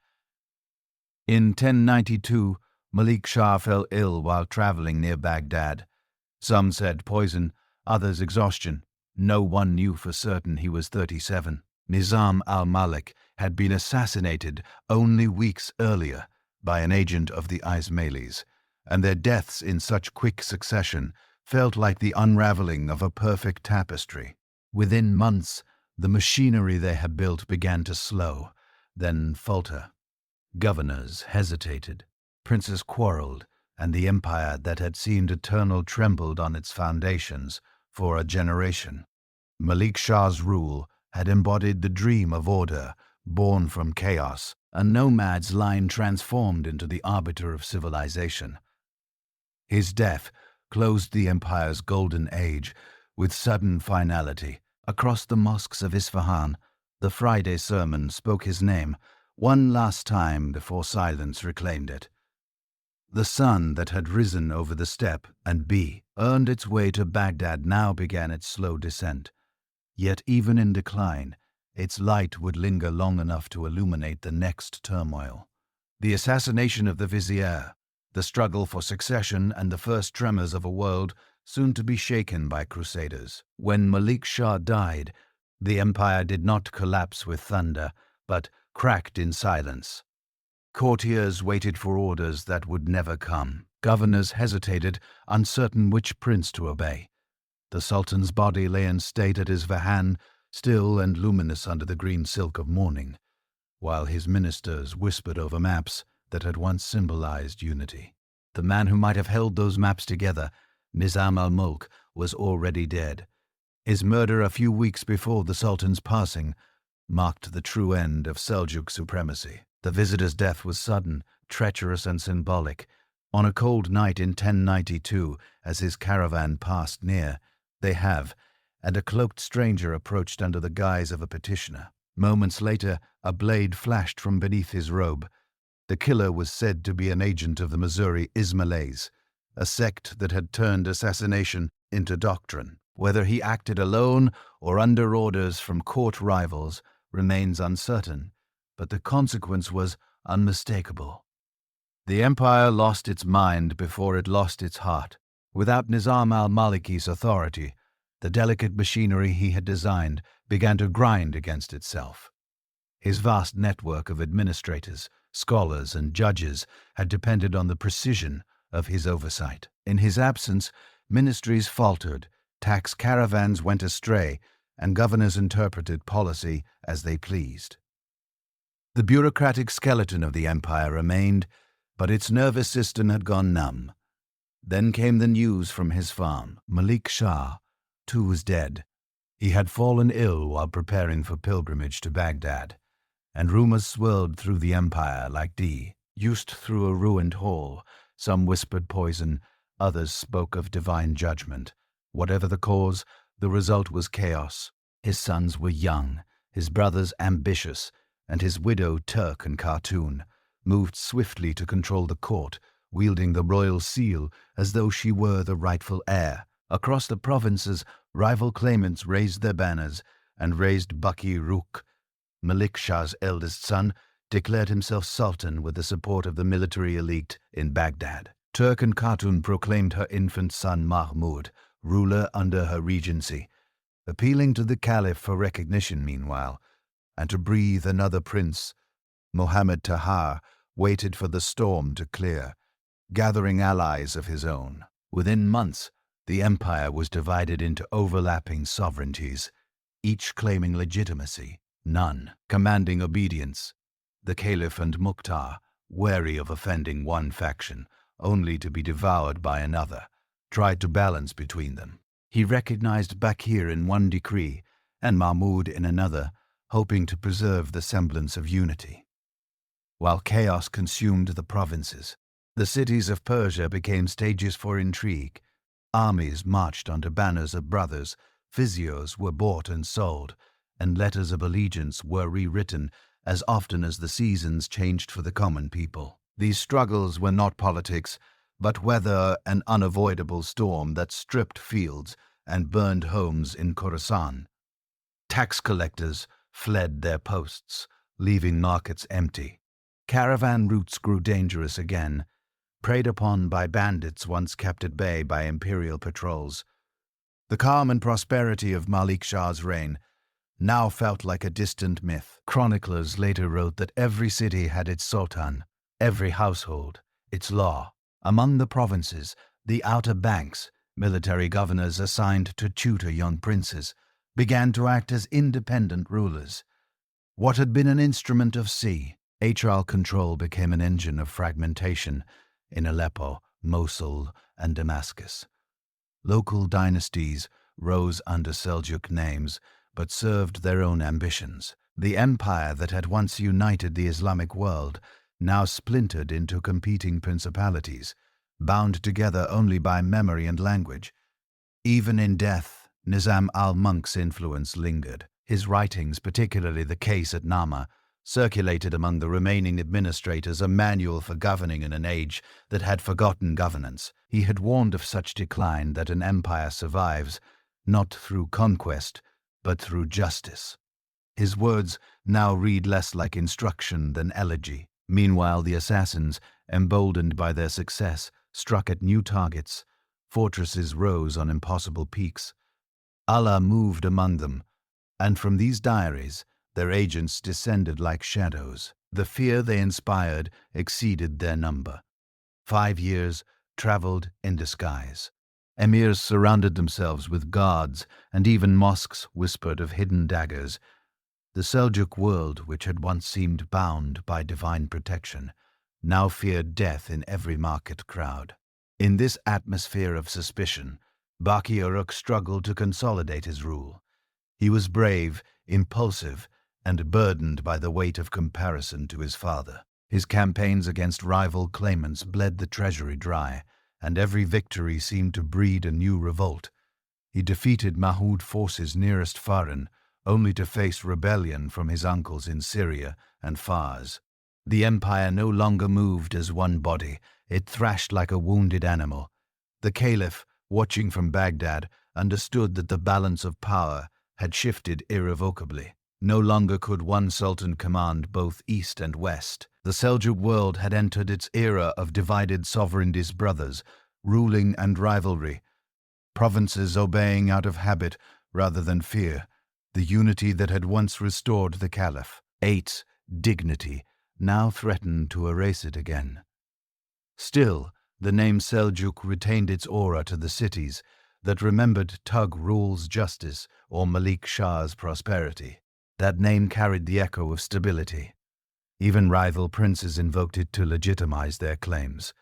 In 1092, Malik Shah fell ill while traveling near Baghdad. Some said poison, others exhaustion. No one knew for certain he was 37. Nizam al-Malik had been assassinated only weeks earlier by an agent of the Ismailis, and their deaths in such quick succession felt like the unraveling of a perfect tapestry. Within months, the machinery they had built began to slow, then falter. Governors hesitated, princes quarreled, and the empire that had seemed eternal trembled on its foundations for a generation. Malik Shah's rule had embodied the dream of order, born from chaos, a nomad's line transformed into the arbiter of civilization. His death closed the empire's golden age with sudden finality. Across the mosques of Isfahan, the Friday sermon spoke his name one last time before silence reclaimed it. The sun that had risen over the steppe and earned its way to Baghdad now began its slow descent. Yet even in decline, its light would linger long enough to illuminate the next turmoil. The assassination of the vizier, the struggle for succession, and the first tremors of a world soon to be shaken by Crusaders. When Malik Shah died, the empire did not collapse with thunder, but cracked in silence. Courtiers waited for orders that would never come. Governors hesitated, uncertain which prince to obey. The Sultan's body lay in state at Isfahan, still and luminous under the green silk of mourning, while his ministers whispered over maps that had once symbolized unity. The man who might have held those maps together, Nizam al-Mulk, was already dead. His murder a few weeks before the Sultan's passing marked the true end of Seljuk supremacy. The visitor's death was sudden, treacherous, and symbolic. On a cold night in 1092, as his caravan passed near, and a cloaked stranger approached under the guise of a petitioner. Moments later, a blade flashed from beneath his robe. The killer was said to be an agent of the Missouri Ismailis, a sect that had turned assassination into doctrine. Whether he acted alone or under orders from court rivals remains uncertain, but the consequence was unmistakable. The empire lost its mind before it lost its heart. Without Nizam al-Maliki's authority, the delicate machinery he had designed began to grind against itself. His vast network of administrators, scholars, and judges had depended on the precision of his oversight. In his absence, ministries faltered, tax caravans went astray, and governors interpreted policy as they pleased. The bureaucratic skeleton of the empire remained, but its nervous system had gone numb. Then came the news from his farm. Malik Shah, too, was dead. He had fallen ill while preparing for pilgrimage to Baghdad, and rumors swirled through the empire like used through a ruined hall. Some whispered poison, others spoke of divine judgment. Whatever the cause, the result was chaos. His sons were young, his brothers ambitious, and his widow, Turk and Khatun, moved swiftly to control the court, wielding the royal seal as though she were the rightful heir. Across the provinces, rival claimants raised their banners and raised Baki Ruk. Malik Shah's eldest son declared himself sultan with the support of the military elite in Baghdad. Turk and Khatun proclaimed her infant son Mahmud ruler under her regency, appealing to the Caliph for recognition meanwhile, and to breathe another prince. Mohammed Tahar waited for the storm to clear, gathering allies of his own. Within months, the empire was divided into overlapping sovereignties, each claiming legitimacy, none commanding obedience. The Caliph and Mukhtar, wary of offending one faction, only to be devoured by another, tried to balance between them. He recognized Bakir in one decree and Mahmud in another, hoping to preserve the semblance of unity. While chaos consumed the provinces, the cities of Persia became stages for intrigue. Armies marched under banners of brothers, physios were bought and sold, and letters of allegiance were rewritten as often as the seasons changed for the common people. These struggles were not politics, but weather an unavoidable storm that stripped fields and burned homes in Khorasan. Tax collectors fled their posts, leaving markets empty. Caravan routes grew dangerous again, preyed upon by bandits once kept at bay by imperial patrols. The calm and prosperity of Malik Shah's reign now felt like a distant myth. Chroniclers later wrote that every city had its sultan, every household its law. Among the provinces, the outer banks, military governors assigned to tutor young princes, began to act as independent rulers. What had been an instrument of HR control became an engine of fragmentation in Aleppo, Mosul, and Damascus. Local dynasties rose under Seljuk names, but served their own ambitions. The empire that had once united the Islamic world now splintered into competing principalities, bound together only by memory and language. Even in death, Nizam al-Mulk's influence lingered. His writings, particularly the case at Nama, circulated among the remaining administrators a manual for governing in an age that had forgotten governance. He had warned of such decline that an empire survives, not through conquest, but through justice. His words now read less like instruction than elegy. Meanwhile, the assassins, emboldened by their success, struck at new targets. Fortresses rose on impossible peaks. Allah moved among them, and from these diaries, their agents descended like shadows. The fear they inspired exceeded their number. 5 years traveled in disguise. Emirs surrounded themselves with guards, and even mosques whispered of hidden daggers. The Seljuk world, which had once seemed bound by divine protection, now feared death in every market crowd. In this atmosphere of suspicion, Baki Uruk struggled to consolidate his rule. He was brave, impulsive, and burdened by the weight of comparison to his father. His campaigns against rival claimants bled the treasury dry, and every victory seemed to breed a new revolt. He defeated Mahmud's forces nearest Faran, only to face rebellion from his uncles in Syria and Fars. The empire no longer moved as one body, it thrashed like a wounded animal. The Caliph, watching from Baghdad, understood that the balance of power had shifted irrevocably. No longer could one sultan command both east and west. The Seljuk world had entered its era of divided sovereignties brothers, ruling and rivalry, provinces obeying out of habit rather than fear, the unity that had once restored the Caliphate's dignity now threatened to erase it again. Still, the name Seljuk retained its aura to the cities that remembered Tughril's justice or Malik Shah's prosperity. That name carried the echo of stability. Even rival princes invoked it to legitimize their claims.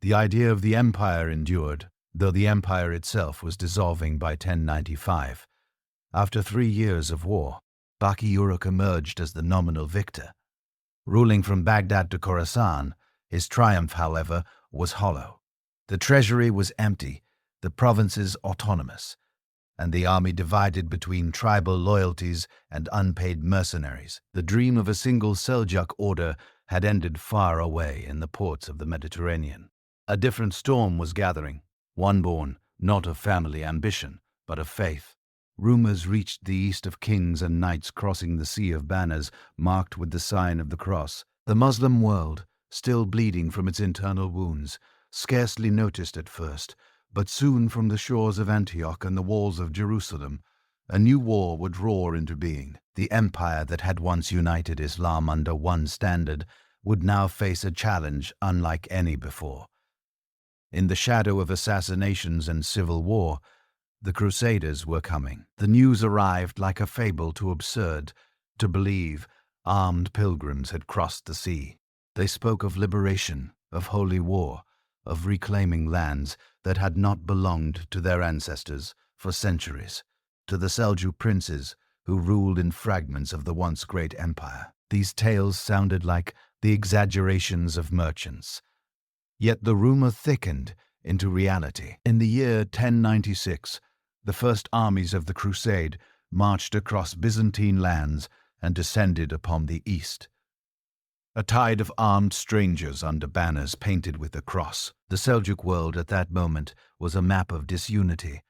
The idea of the empire endured, though the empire itself was dissolving by 1095. After 3 years of war, Baki Uruk emerged as the nominal victor. Ruling from Baghdad to Khorasan, his triumph, however, was hollow. The treasury was empty, the provinces autonomous, and the army divided between tribal loyalties and unpaid mercenaries. The dream of a single Seljuk order had ended far away in the ports of the Mediterranean. A different storm was gathering, one born not of family ambition, but of faith. Rumors reached the east of kings and knights crossing the sea of banners marked with the sign of the cross. The Muslim world, still bleeding from its internal wounds, scarcely noticed at first, but soon from the shores of Antioch and the walls of Jerusalem, a new war would roar into being. The empire that had once united Islam under one standard would now face a challenge unlike any before. In the shadow of assassinations and civil war, the Crusaders were coming. The news arrived like a fable too absurd to believe. Armed pilgrims had crossed the sea. They spoke of liberation, of holy war, of reclaiming lands that had not belonged to their ancestors, for centuries, to the Seljuk princes who ruled in fragments of the once great empire. These tales sounded like the exaggerations of merchants. Yet the rumor thickened into reality. In the year 1096, the first armies of the Crusade marched across Byzantine lands and descended upon the east. A tide of armed strangers under banners painted with the cross. The Seljuk world at that moment was a map of disunity.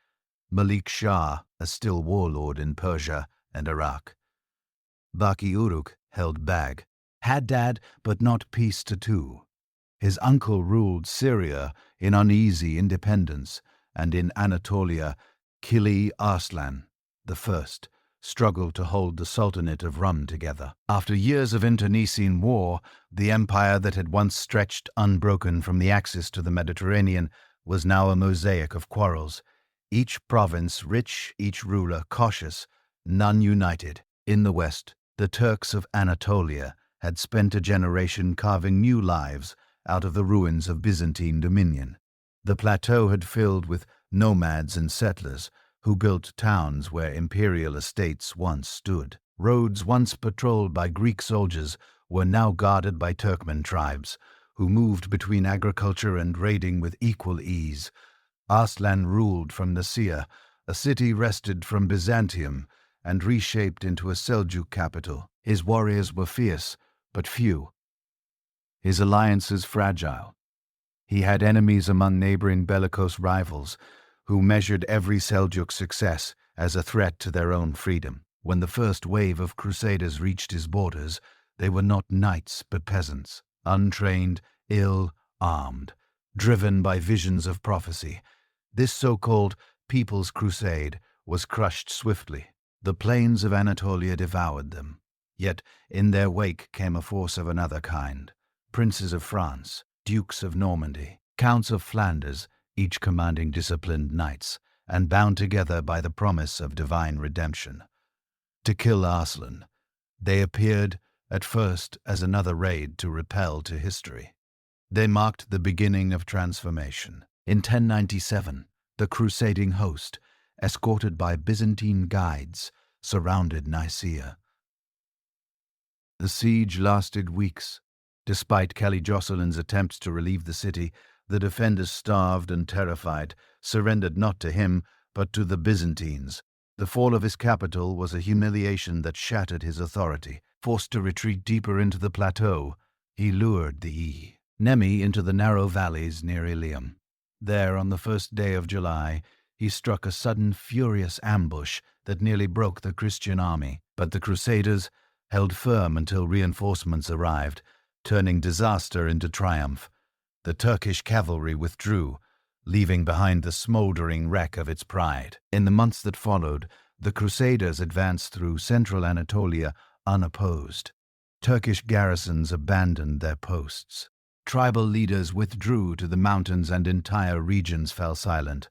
Malik Shah, a still warlord in Persia and Iraq. Baki Uruk held Bag. Haddad, but not peace to two. His uncle ruled Syria in uneasy independence, and in Anatolia, Alp Arslan I struggled to hold the Sultanate of Rum together. After years of internecine war, the empire that had once stretched unbroken from the Axis to the Mediterranean was now a mosaic of quarrels. Each province rich, each ruler cautious, none united. In the west, the Turks of Anatolia had spent a generation carving new lives out of the ruins of Byzantine dominion. The plateau had filled with nomads and settlers who built towns where imperial estates once stood. Roads once patrolled by Greek soldiers were now guarded by Turkmen tribes, who moved between agriculture and raiding with equal ease. Arslan ruled from Nicaea, a city wrested from Byzantium and reshaped into a Seljuk capital. His warriors were fierce, but few. His alliances fragile. He had enemies among neighboring bellicose rivals, who measured every Seljuk success as a threat to their own freedom. When the first wave of Crusaders reached his borders, they were not knights but peasants, untrained, ill-armed, driven by visions of prophecy. This so-called People's Crusade was crushed swiftly. The plains of Anatolia devoured them. Yet in their wake came a force of another kind. Princes of France, dukes of Normandy, counts of Flanders, each commanding disciplined knights, and bound together by the promise of divine redemption. To kill Arslan, they appeared at first as another raid to repel to history. They marked the beginning of transformation. In 1097, the crusading host, escorted by Byzantine guides, surrounded Nicaea. The siege lasted weeks. Despite Caliph Jocelyn's attempts to relieve the city, the defenders, starved and terrified, surrendered not to him, but to the Byzantines. The fall of his capital was a humiliation that shattered his authority. Forced to retreat deeper into the plateau, he lured the Nemi into the narrow valleys near Ilium. There, on the first day of July, he struck a sudden, furious ambush that nearly broke the Christian army. But the Crusaders held firm until reinforcements arrived, turning disaster into triumph. The Turkish cavalry withdrew, leaving behind the smoldering wreck of its pride. In the months that followed, the Crusaders advanced through central Anatolia unopposed. Turkish garrisons abandoned their posts. Tribal leaders withdrew to the mountains and entire regions fell silent.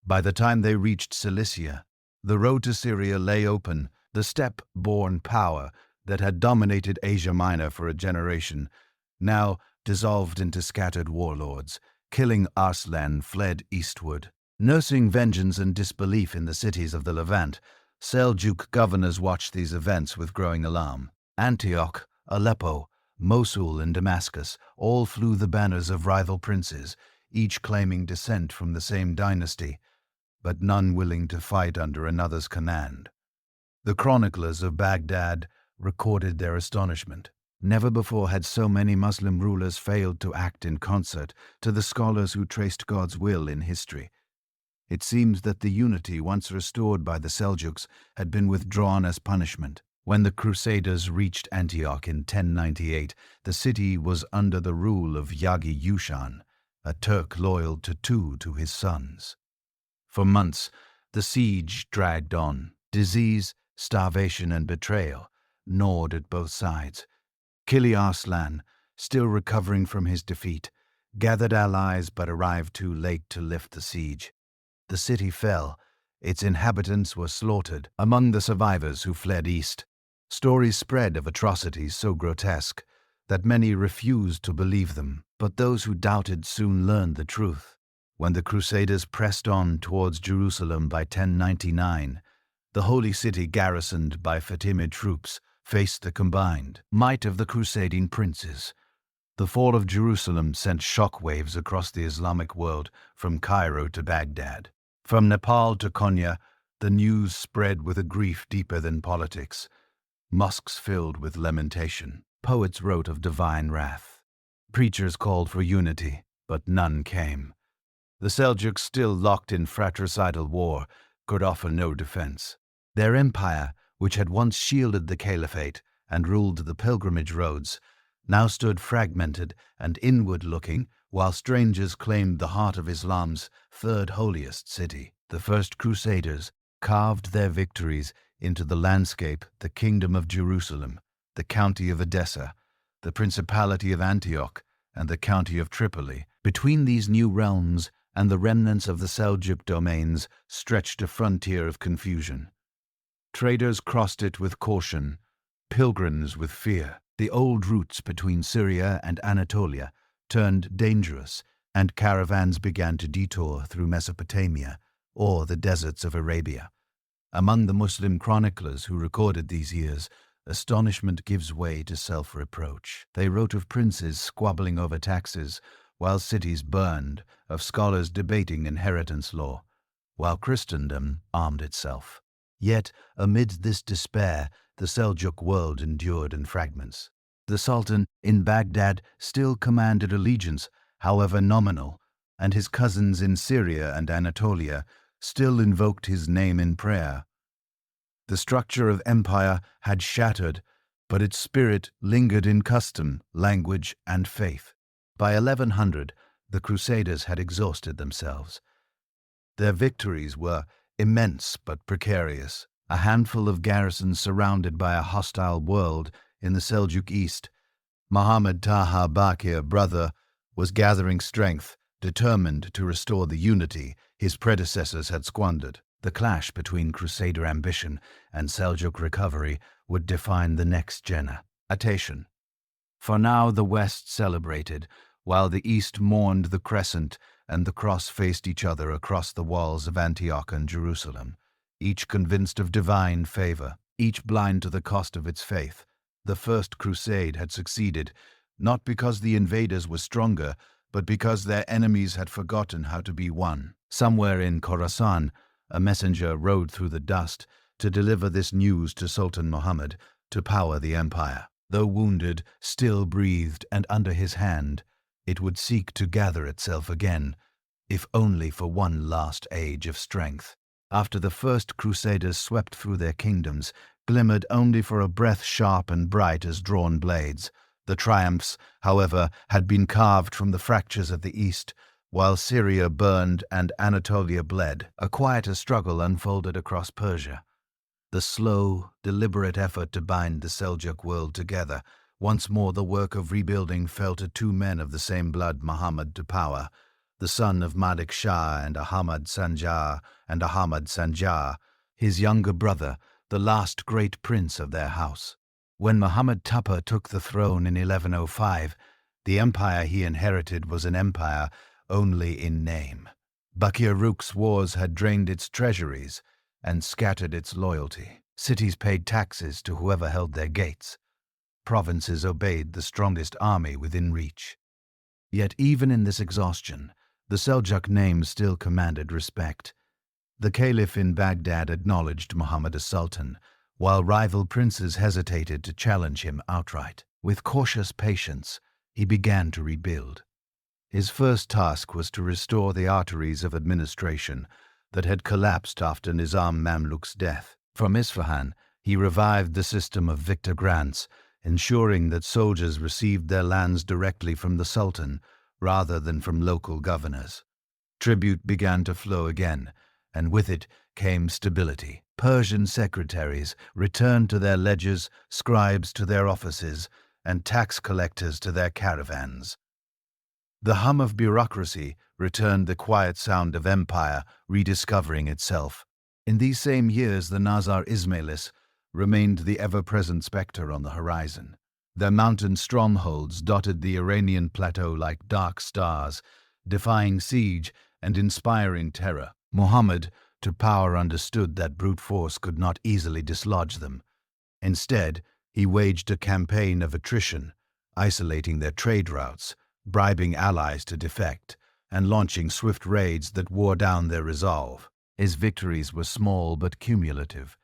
By the time they reached Cilicia, the road to Syria lay open. The steppe-born power that had dominated Asia Minor for a generation now dissolved into scattered warlords. Killing Arslan fled eastward. Nursing vengeance and disbelief in the cities of the Levant, Seljuk governors watched these events with growing alarm. Antioch, Aleppo, Mosul and Damascus all flew the banners of rival princes, each claiming descent from the same dynasty, but none willing to fight under another's command. The chroniclers of Baghdad recorded their astonishment. Never before had so many Muslim rulers failed to act in concert. To the scholars who traced God's will in history, it seems that the unity once restored by the Seljuks had been withdrawn as punishment. When the Crusaders reached Antioch in 1098, the city was under the rule of Yagi Yushan, a Turk loyal to his sons. For months, the siege dragged on. Disease, starvation, and betrayal gnawed at both sides. Caliph Arslan, still recovering from his defeat, gathered allies but arrived too late to lift the siege. The city fell. Its inhabitants were slaughtered. Among the survivors who fled east, stories spread of atrocities so grotesque that many refused to believe them. But those who doubted soon learned the truth. When the Crusaders pressed on towards Jerusalem by 1099, the Holy City, garrisoned by Fatimid troops, faced the combined might of the crusading princes. The fall of Jerusalem sent shockwaves across the Islamic world, from Cairo to Baghdad. From Nepal to Konya, the news spread with a grief deeper than politics. Mosques filled with lamentation. Poets wrote of divine wrath. Preachers called for unity, but none came. The Seljuks, still locked in fratricidal war, could offer no defense. Their empire, which had once shielded the Caliphate and ruled the pilgrimage roads, now stood fragmented and inward-looking, while strangers claimed the heart of Islam's third holiest city. The first Crusaders carved their victories into the landscape: the Kingdom of Jerusalem, the County of Edessa, the Principality of Antioch, and the County of Tripoli. Between these new realms and the remnants of the Seljuk domains stretched a frontier of confusion. Traders crossed it with caution, pilgrims with fear. The old routes between Syria and Anatolia turned dangerous, and caravans began to detour through Mesopotamia or the deserts of Arabia. Among the Muslim chroniclers who recorded these years, astonishment gives way to self-reproach. They wrote of princes squabbling over taxes, while cities burned, of scholars debating inheritance law, while Christendom armed itself. Yet, amid this despair, the Seljuk world endured in fragments. The Sultan in Baghdad still commanded allegiance, however nominal, and his cousins in Syria and Anatolia still invoked his name in prayer. The structure of empire had shattered, but its spirit lingered in custom, language, and faith. By 1100, the Crusaders had exhausted themselves. Their victories were immense but precarious. A handful of garrisons surrounded by a hostile world in the Seljuk East. Muhammad Taha Bakir, brother, was gathering strength, determined to restore the unity his predecessors had squandered. The clash between Crusader ambition and Seljuk recovery would define the next generation. For now the West celebrated, while the East mourned. The crescent and the cross faced each other across the walls of Antioch and Jerusalem, each convinced of divine favor, each blind to the cost of its faith. The First Crusade had succeeded, not because the invaders were stronger, but because their enemies had forgotten how to be one. Somewhere in Khorasan, a messenger rode through the dust to deliver this news to Sultan Muhammad, to power the empire. Though wounded, still breathed, and under his hand, it would seek to gather itself again, if only for one last age of strength. After the first Crusaders swept through their kingdoms, glimmered only for a breath sharp and bright as drawn blades. The triumphs, however, had been carved from the fractures of the East. While Syria burned and Anatolia bled, a quieter struggle unfolded across Persia. The slow, deliberate effort to bind the Seljuk world together. Once more the work of rebuilding fell to two men of the same blood, Muhammad to power, the son of Malik Shah and Ahmad Sanjar, his younger brother, the last great prince of their house. When Muhammad Tupper took the throne in 1105, the empire he inherited was an empire only in name. Bakir Ruk's wars had drained its treasuries and scattered its loyalty. Cities paid taxes to whoever held their gates. Provinces obeyed the strongest army within reach. Yet even in this exhaustion, the Seljuk name still commanded respect. The Caliph in Baghdad acknowledged Muhammad as Sultan, while rival princes hesitated to challenge him outright. With cautious patience, he began to rebuild. His first task was to restore the arteries of administration that had collapsed after Nizam Mamluk's death. From Isfahan, he revived the system of victor grants, ensuring that soldiers received their lands directly from the Sultan rather than from local governors. Tribute began to flow again, and with it came stability. Persian secretaries returned to their ledgers, scribes to their offices, and tax collectors to their caravans. The hum of bureaucracy returned the quiet sound of empire rediscovering itself. In these same years, the Nizar Ismailis remained the ever-present specter on the horizon. Their mountain strongholds dotted the Iranian plateau like dark stars, defying siege and inspiring terror. Muhammad, to power, understood that brute force could not easily dislodge them. Instead, he waged a campaign of attrition, isolating their trade routes, bribing allies to defect, and launching swift raids that wore down their resolve. His victories were small but cumulative.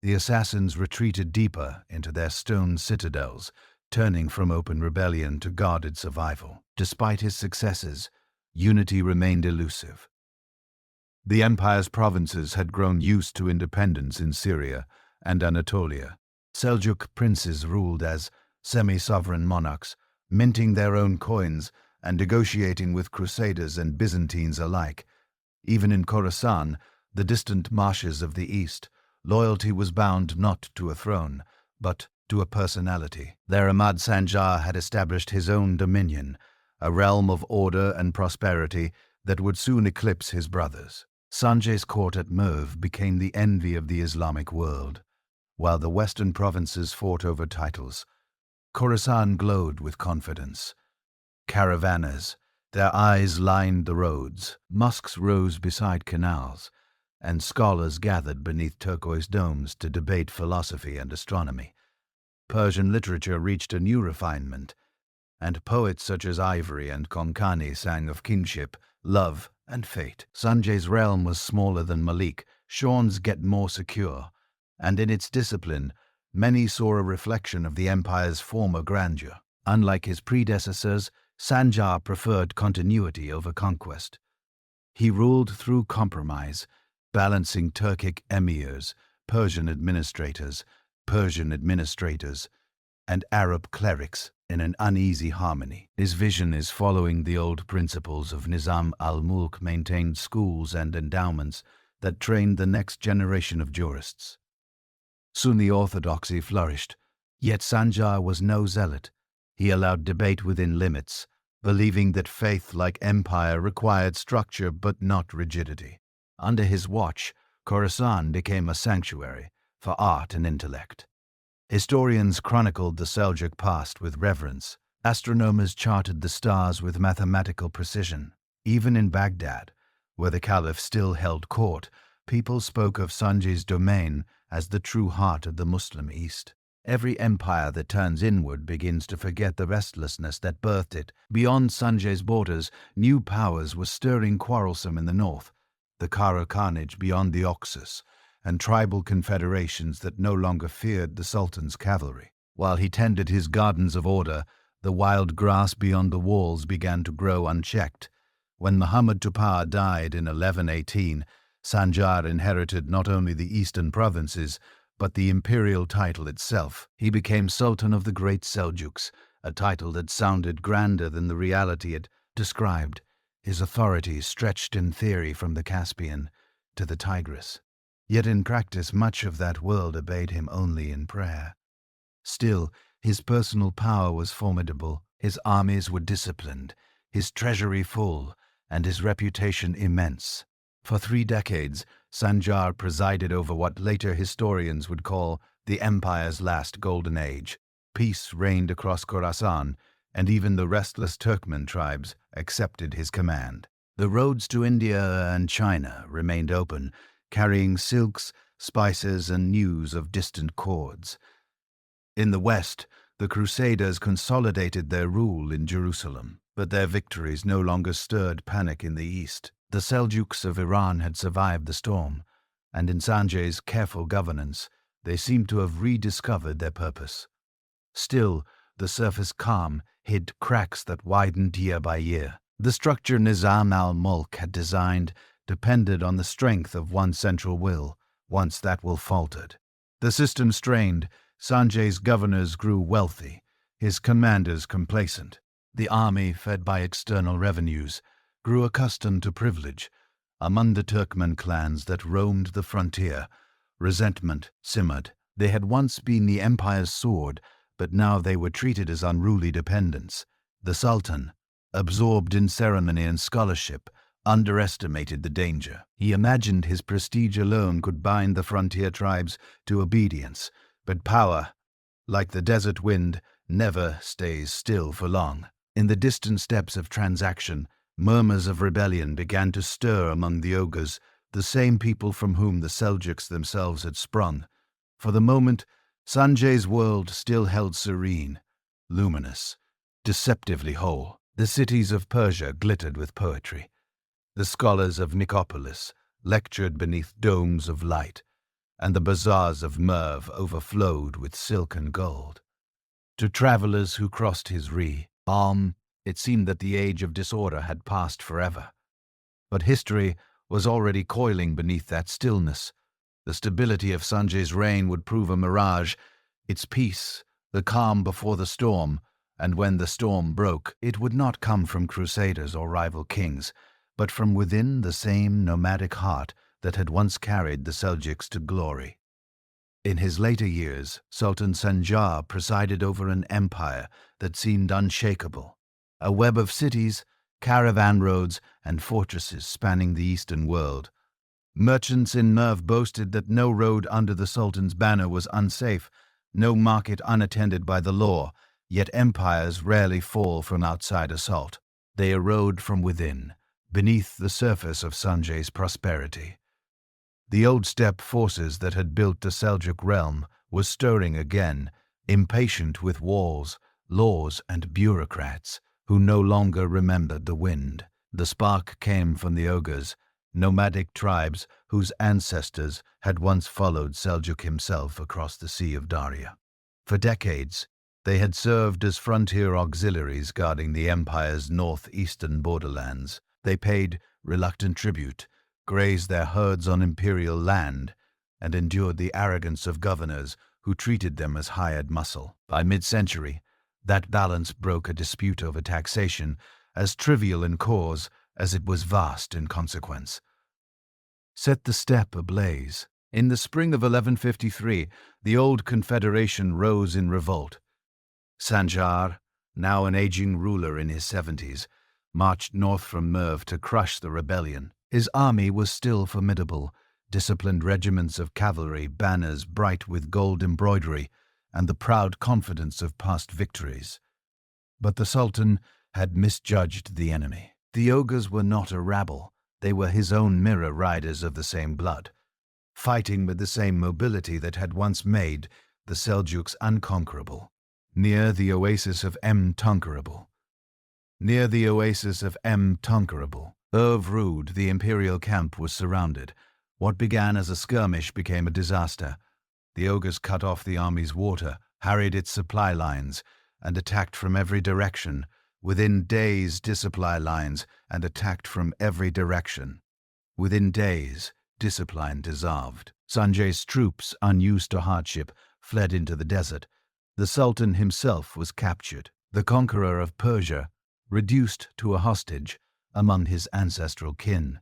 The assassins retreated deeper into their stone citadels, turning from open rebellion to guarded survival. Despite his successes, unity remained elusive. The empire's provinces had grown used to independence in Syria and Anatolia. Seljuk princes ruled as semi-sovereign monarchs, minting their own coins and negotiating with Crusaders and Byzantines alike. Even in Khorasan, the distant marshes of the east, loyalty was bound not to a throne, but to a personality. There Ahmad Sanjar had established his own dominion, a realm of order and prosperity that would soon eclipse his brothers. Sanjay's court at Merv became the envy of the Islamic world. While the western provinces fought over titles, Khorasan glowed with confidence. Caravanners, their eyes lined the roads, mosques rose beside canals, and scholars gathered beneath turquoise domes to debate philosophy and astronomy. Persian literature reached a new refinement, and poets such as Ivory and Konkani sang of kinship, love, and fate. Sanjay's realm was smaller than Malik, Shaw's yet more secure, and in its discipline, many saw a reflection of the empire's former grandeur. Unlike his predecessors, Sanjar preferred continuity over conquest. He ruled through compromise, balancing Turkic emirs, Persian administrators, and Arab clerics in an uneasy harmony. His vision is following the old principles of Nizam al-Mulk, maintained schools and endowments that trained the next generation of jurists. Sunni orthodoxy flourished, yet Sanjar was no zealot. He allowed debate within limits, believing that faith, like empire, required structure but not rigidity. Under his watch, Khorasan became a sanctuary for art and intellect. Historians chronicled the Seljuk past with reverence. Astronomers charted the stars with mathematical precision. Even in Baghdad, where the Caliph still held court, people spoke of Sanjay's domain as the true heart of the Muslim East. Every empire that turns inward begins to forget the restlessness that birthed it. Beyond Sanjay's borders, new powers were stirring, quarrelsome in the north, the Kara Khanate beyond the Oxus, and tribal confederations that no longer feared the Sultan's cavalry. While he tended his gardens of order, the wild grass beyond the walls began to grow unchecked. When Muhammad Tupar died in 1118, Sanjar inherited not only the eastern provinces, but the imperial title itself. He became Sultan of the Great Seljuks, a title that sounded grander than the reality it described. His authority stretched in theory from the Caspian to the Tigris. Yet in practice, much of that world obeyed him only in prayer. Still, his personal power was formidable. His armies were disciplined, his treasury full, and his reputation immense. For 3 decades, Sanjar presided over what later historians would call the empire's last golden age. Peace reigned across Khorasan, and even the restless Turkmen tribes accepted his command. The roads to India and China remained open, carrying silks, spices, and news of distant courts. In the west, the Crusaders consolidated their rule in Jerusalem, but their victories no longer stirred panic in the east. The Seljuks of Iran had survived the storm, and in Sanjay's careful governance, they seemed to have rediscovered their purpose. Still, the surface calm hid cracks that widened year by year. The structure Nizam al-Mulk had designed depended on the strength of one central will. Once that will faltered, the system strained. Sanjay's governors grew wealthy, his commanders complacent. The army, fed by external revenues, grew accustomed to privilege. Among the Turkmen clans that roamed the frontier, resentment simmered. They had once been the empire's sword, but now they were treated as unruly dependents. The Sultan, absorbed in ceremony and scholarship, underestimated the danger. He imagined his prestige alone could bind the frontier tribes to obedience, but power, like the desert wind, never stays still for long. In the distant steppes of transaction, Murmurs of rebellion began to stir among the Ogres, the same people from whom the Seljuks themselves had sprung. For the moment, Sanjay's world still held serene, luminous, deceptively whole. The cities of Persia glittered with poetry. The scholars of Nicopolis lectured beneath domes of light, and the bazaars of Merv overflowed with silk and gold. To travelers who crossed his realm, it seemed that the age of disorder had passed forever. But history was already coiling beneath that stillness. The stability of Sanjay's reign would prove a mirage, its peace, the calm before the storm, and when the storm broke, it would not come from crusaders or rival kings, but from within the same nomadic heart that had once carried the Seljuks to glory. In his later years, Sultan Sanjar presided over an empire that seemed unshakable, a web of cities, caravan roads, and fortresses spanning the eastern world. Merchants in Merv boasted that no road under the Sultan's banner was unsafe, no market unattended by the law, yet empires rarely fall from outside assault. They erode from within, beneath the surface of Sanjay's prosperity. The old steppe forces that had built the Seljuk realm were stirring again, impatient with walls, laws, and bureaucrats who no longer remembered the wind. The spark came from the Ogres, nomadic tribes whose ancestors had once followed Seljuk himself across the Sea of Daria. For decades, they had served as frontier auxiliaries guarding the empire's northeastern borderlands. They paid reluctant tribute, grazed their herds on imperial land, and endured the arrogance of governors who treated them as hired muscle. By mid-century, that balance broke, a dispute over taxation, as trivial in cause as it was vast in consequence, set the steppe ablaze. In the spring of 1153, the old confederation rose in revolt. Sanjar, now an aging ruler in his 70s, marched north from Merv to crush the rebellion. His army was still formidable, disciplined regiments of cavalry, banners bright with gold embroidery, and the proud confidence of past victories. But the Sultan had misjudged the enemy. The Ogres were not a rabble. They were his own mirror riders of the same blood, fighting with the same mobility that had once made the Seljuks unconquerable. Near the oasis of Tunkarable, Rud, the imperial camp was surrounded. What began as a skirmish became a disaster. The Ogres cut off the army's water, harried its supply lines, and attacked from every direction. Within days, dissupply lines, and attacked from every direction. Within days, discipline dissolved. Sanjay's troops, unused to hardship, fled into the desert. The Sultan himself was captured, the conqueror of Persia, reduced to a hostage among his ancestral kin.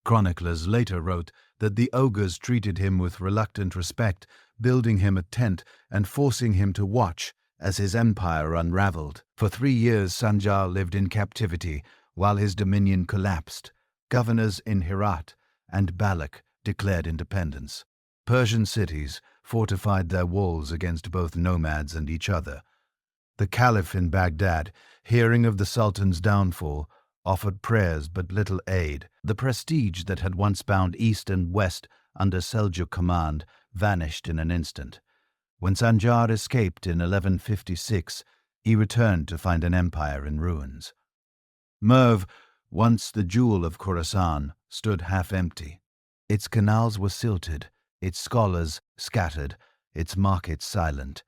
Chroniclers later wrote that the Ogres treated him with reluctant respect, building him a tent and forcing him to watch as his empire unraveled. For 3 years Sanjar lived in captivity while his dominion collapsed. Governors in Herat and Balak declared independence. Persian cities fortified their walls against both nomads and each other. The Caliph in Baghdad, hearing of the Sultan's downfall, offered prayers but little aid. The prestige that had once bound east and west under Seljuk command vanished in an instant. When Sanjar escaped in 1156, he returned to find an empire in ruins. Merv, once the jewel of Khorasan, stood half empty. Its canals were silted, its scholars scattered, its markets silent.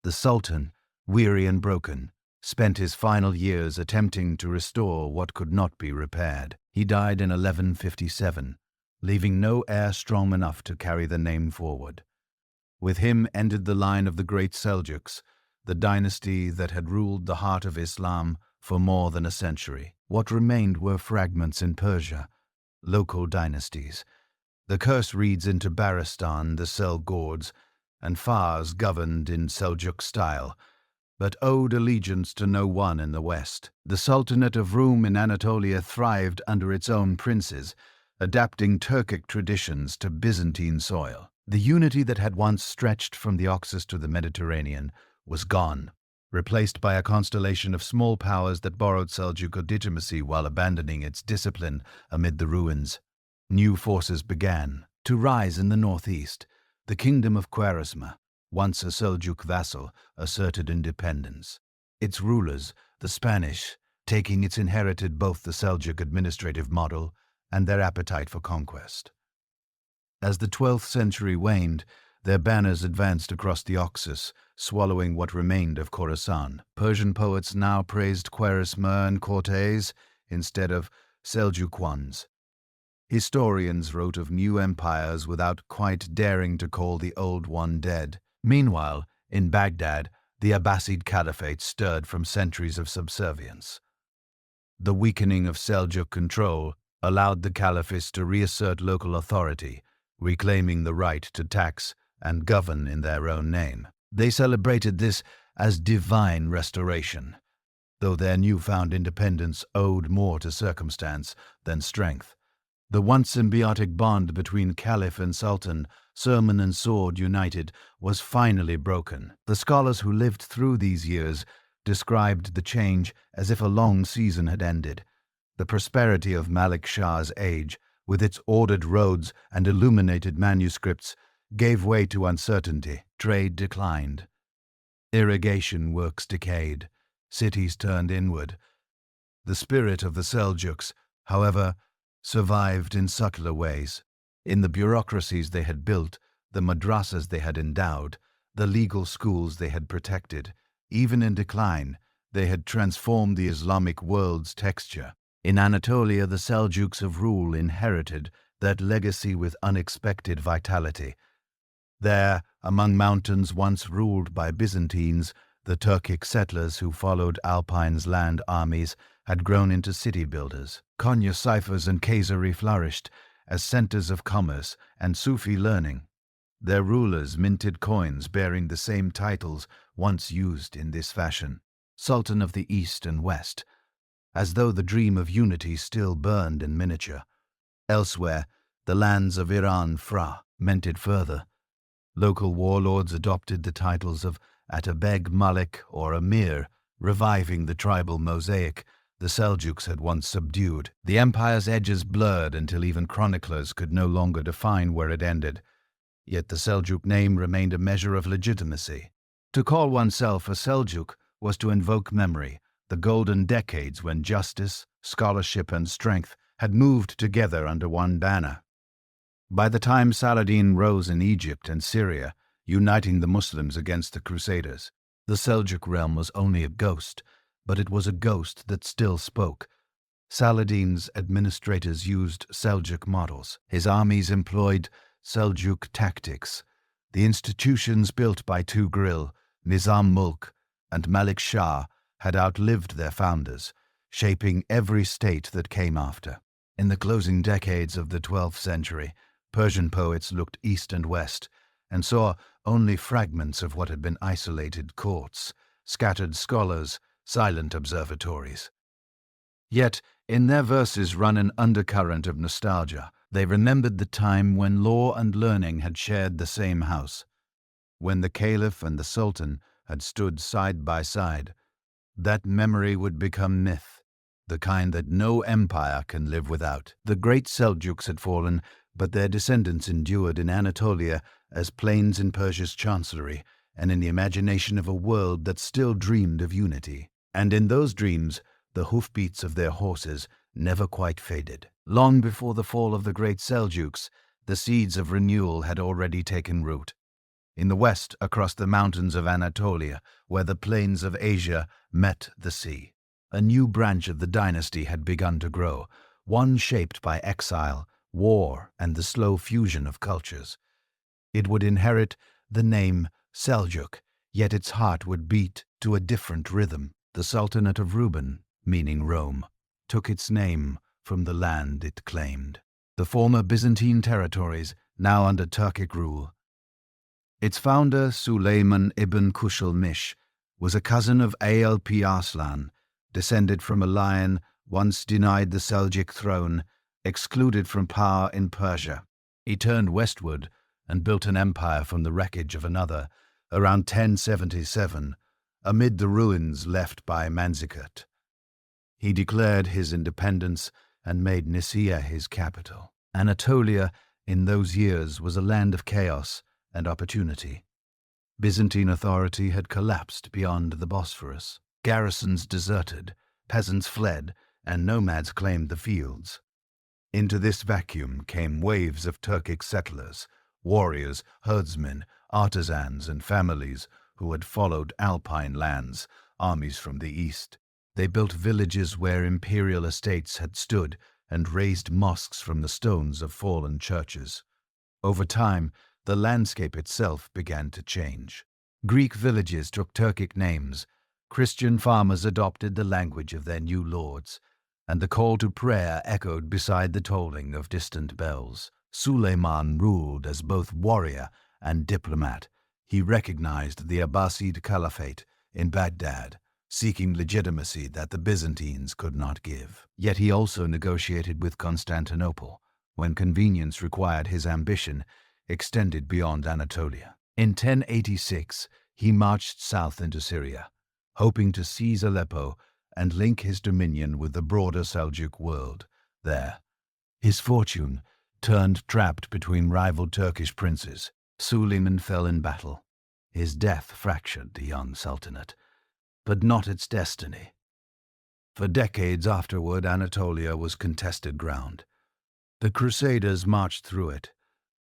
The Sultan, weary and broken, spent his final years attempting to restore what could not be repaired. He died in 1157, leaving no heir strong enough to carry the name forward. With him ended the line of the great Seljuks, the dynasty that had ruled the heart of Islam for more than a century. What remained were fragments in Persia, local dynasties. The curse reads into Baristan, the Selgords, and Fars governed in Seljuk style, but owed allegiance to no one in the west. The Sultanate of Rum in Anatolia thrived under its own princes, adapting Turkic traditions to Byzantine soil. The unity that had once stretched from the Oxus to the Mediterranean was gone. replaced by a constellation of small powers that borrowed Seljuk legitimacy while abandoning its discipline amid the ruins. New forces began to rise in the northeast. The kingdom of Khwarezm, once a Seljuk vassal, asserted independence. Its rulers, the Spanish, taking its inherited both the Seljuk administrative model and their appetite for conquest. As the 12th century waned, their banners advanced across the Oxus, swallowing what remained of Khorasan. Persian poets now praised Khwarezm and Cortes instead of Seljuk ones. Historians wrote of new empires without quite daring to call the old one dead. Meanwhile, in Baghdad, the Abbasid Caliphate stirred from centuries of subservience. The weakening of Seljuk control allowed the Caliphists to reassert local authority, reclaiming the right to tax and govern in their own name. They celebrated this as divine restoration, though their newfound independence owed more to circumstance than strength. The once symbiotic bond between Caliph and Sultan, sermon and sword united, was finally broken. The scholars who lived through these years described the change as if a long season had ended. The prosperity of Malik Shah's age, with its ordered roads and illuminated manuscripts, gave way to uncertainty. Trade declined. Irrigation works decayed. Cities turned inward. The spirit of the Seljuks, however, survived in subtler ways. In the bureaucracies they had built, the madrasas they had endowed, the legal schools they had protected, even in decline, they had transformed the Islamic world's texture. In Anatolia, the Seljuks of rule inherited that legacy with unexpected vitality. There, among mountains once ruled by Byzantines, the Turkic settlers who followed Alpine's land armies had grown into city builders. Konya ciphers and Khazari flourished as centers of commerce and Sufi learning. Their rulers minted coins bearing the same titles once used in this fashion, Sultan of the East and West, as though the dream of unity still burned in miniature. Elsewhere, the lands of Iran Fra meant it further. Local warlords adopted the titles of Atabeg Malik or Emir, reviving the tribal mosaic the Seljuks had once subdued. The empire's edges blurred until even chroniclers could no longer define where it ended. Yet the Seljuk name remained a measure of legitimacy. To call oneself a Seljuk was to invoke memory, the golden decades when justice, scholarship, and strength had moved together under one banner. By the time Saladin rose in Egypt and Syria, uniting the Muslims against the Crusaders, the Seljuk realm was only a ghost, but it was a ghost that still spoke. Saladin's administrators used Seljuk models. His armies employed Seljuk tactics. The institutions built by Tughril, Nizam Mulk, and Malik Shah had outlived their founders, shaping every state that came after. In the closing decades of the 12th century, Persian poets looked east and west and saw only fragments of what had been isolated courts, scattered scholars, silent observatories. Yet, in their verses run an undercurrent of nostalgia. They remembered the time when law and learning had shared the same house, when the Caliph and the Sultan had stood side by side. That memory would become myth, the kind that no empire can live without. The great Seljuks had fallen, but their descendants endured in Anatolia as plains in Persia's chancellery and in the imagination of a world that still dreamed of unity. And in those dreams, the hoofbeats of their horses never quite faded. Long before the fall of the great Seljuks, the seeds of renewal had already taken root. In the west, across the mountains of Anatolia, where the plains of Asia met the sea, a new branch of the dynasty had begun to grow, one shaped by exile, war, and the slow fusion of cultures. It would inherit the name Seljuk, yet its heart would beat to a different rhythm. The Sultanate of Ruben, meaning Rome, took its name from the land it claimed. The former Byzantine territories, now under Turkic rule. Its founder, Suleiman ibn Kushulmish, was a cousin of Alp Arslan, descended from a lion once denied the Seljuk throne, excluded from power in Persia. He turned westward and built an empire from the wreckage of another around 1077, amid the ruins left by Manzikert. He declared his independence and made Nicaea his capital. Anatolia in those years was a land of chaos and opportunity. Byzantine authority had collapsed beyond the Bosphorus. Garrisons deserted, peasants fled, and nomads claimed the fields. Into this vacuum came waves of Turkic settlers, warriors, herdsmen, artisans, and families who had followed alpine lands, armies from the east. They built villages where imperial estates had stood and raised mosques from the stones of fallen churches. Over time, the landscape itself began to change. Greek villages took Turkic names, Christian farmers adopted the language of their new lords, and the call to prayer echoed beside the tolling of distant bells. Suleiman ruled as both warrior and diplomat. He recognized the Abbasid Caliphate in Baghdad, seeking legitimacy that the Byzantines could not give. Yet he also negotiated with Constantinople, when convenience required his ambition extended beyond Anatolia. In 1086, he marched south into Syria, hoping to seize Aleppo and link his dominion with the broader Seljuk world. There, his fortune turned trapped between rival Turkish princes. Suleiman fell in battle. His death fractured the young sultanate, but not its destiny. For decades afterward, Anatolia was contested ground. The Crusaders marched through it,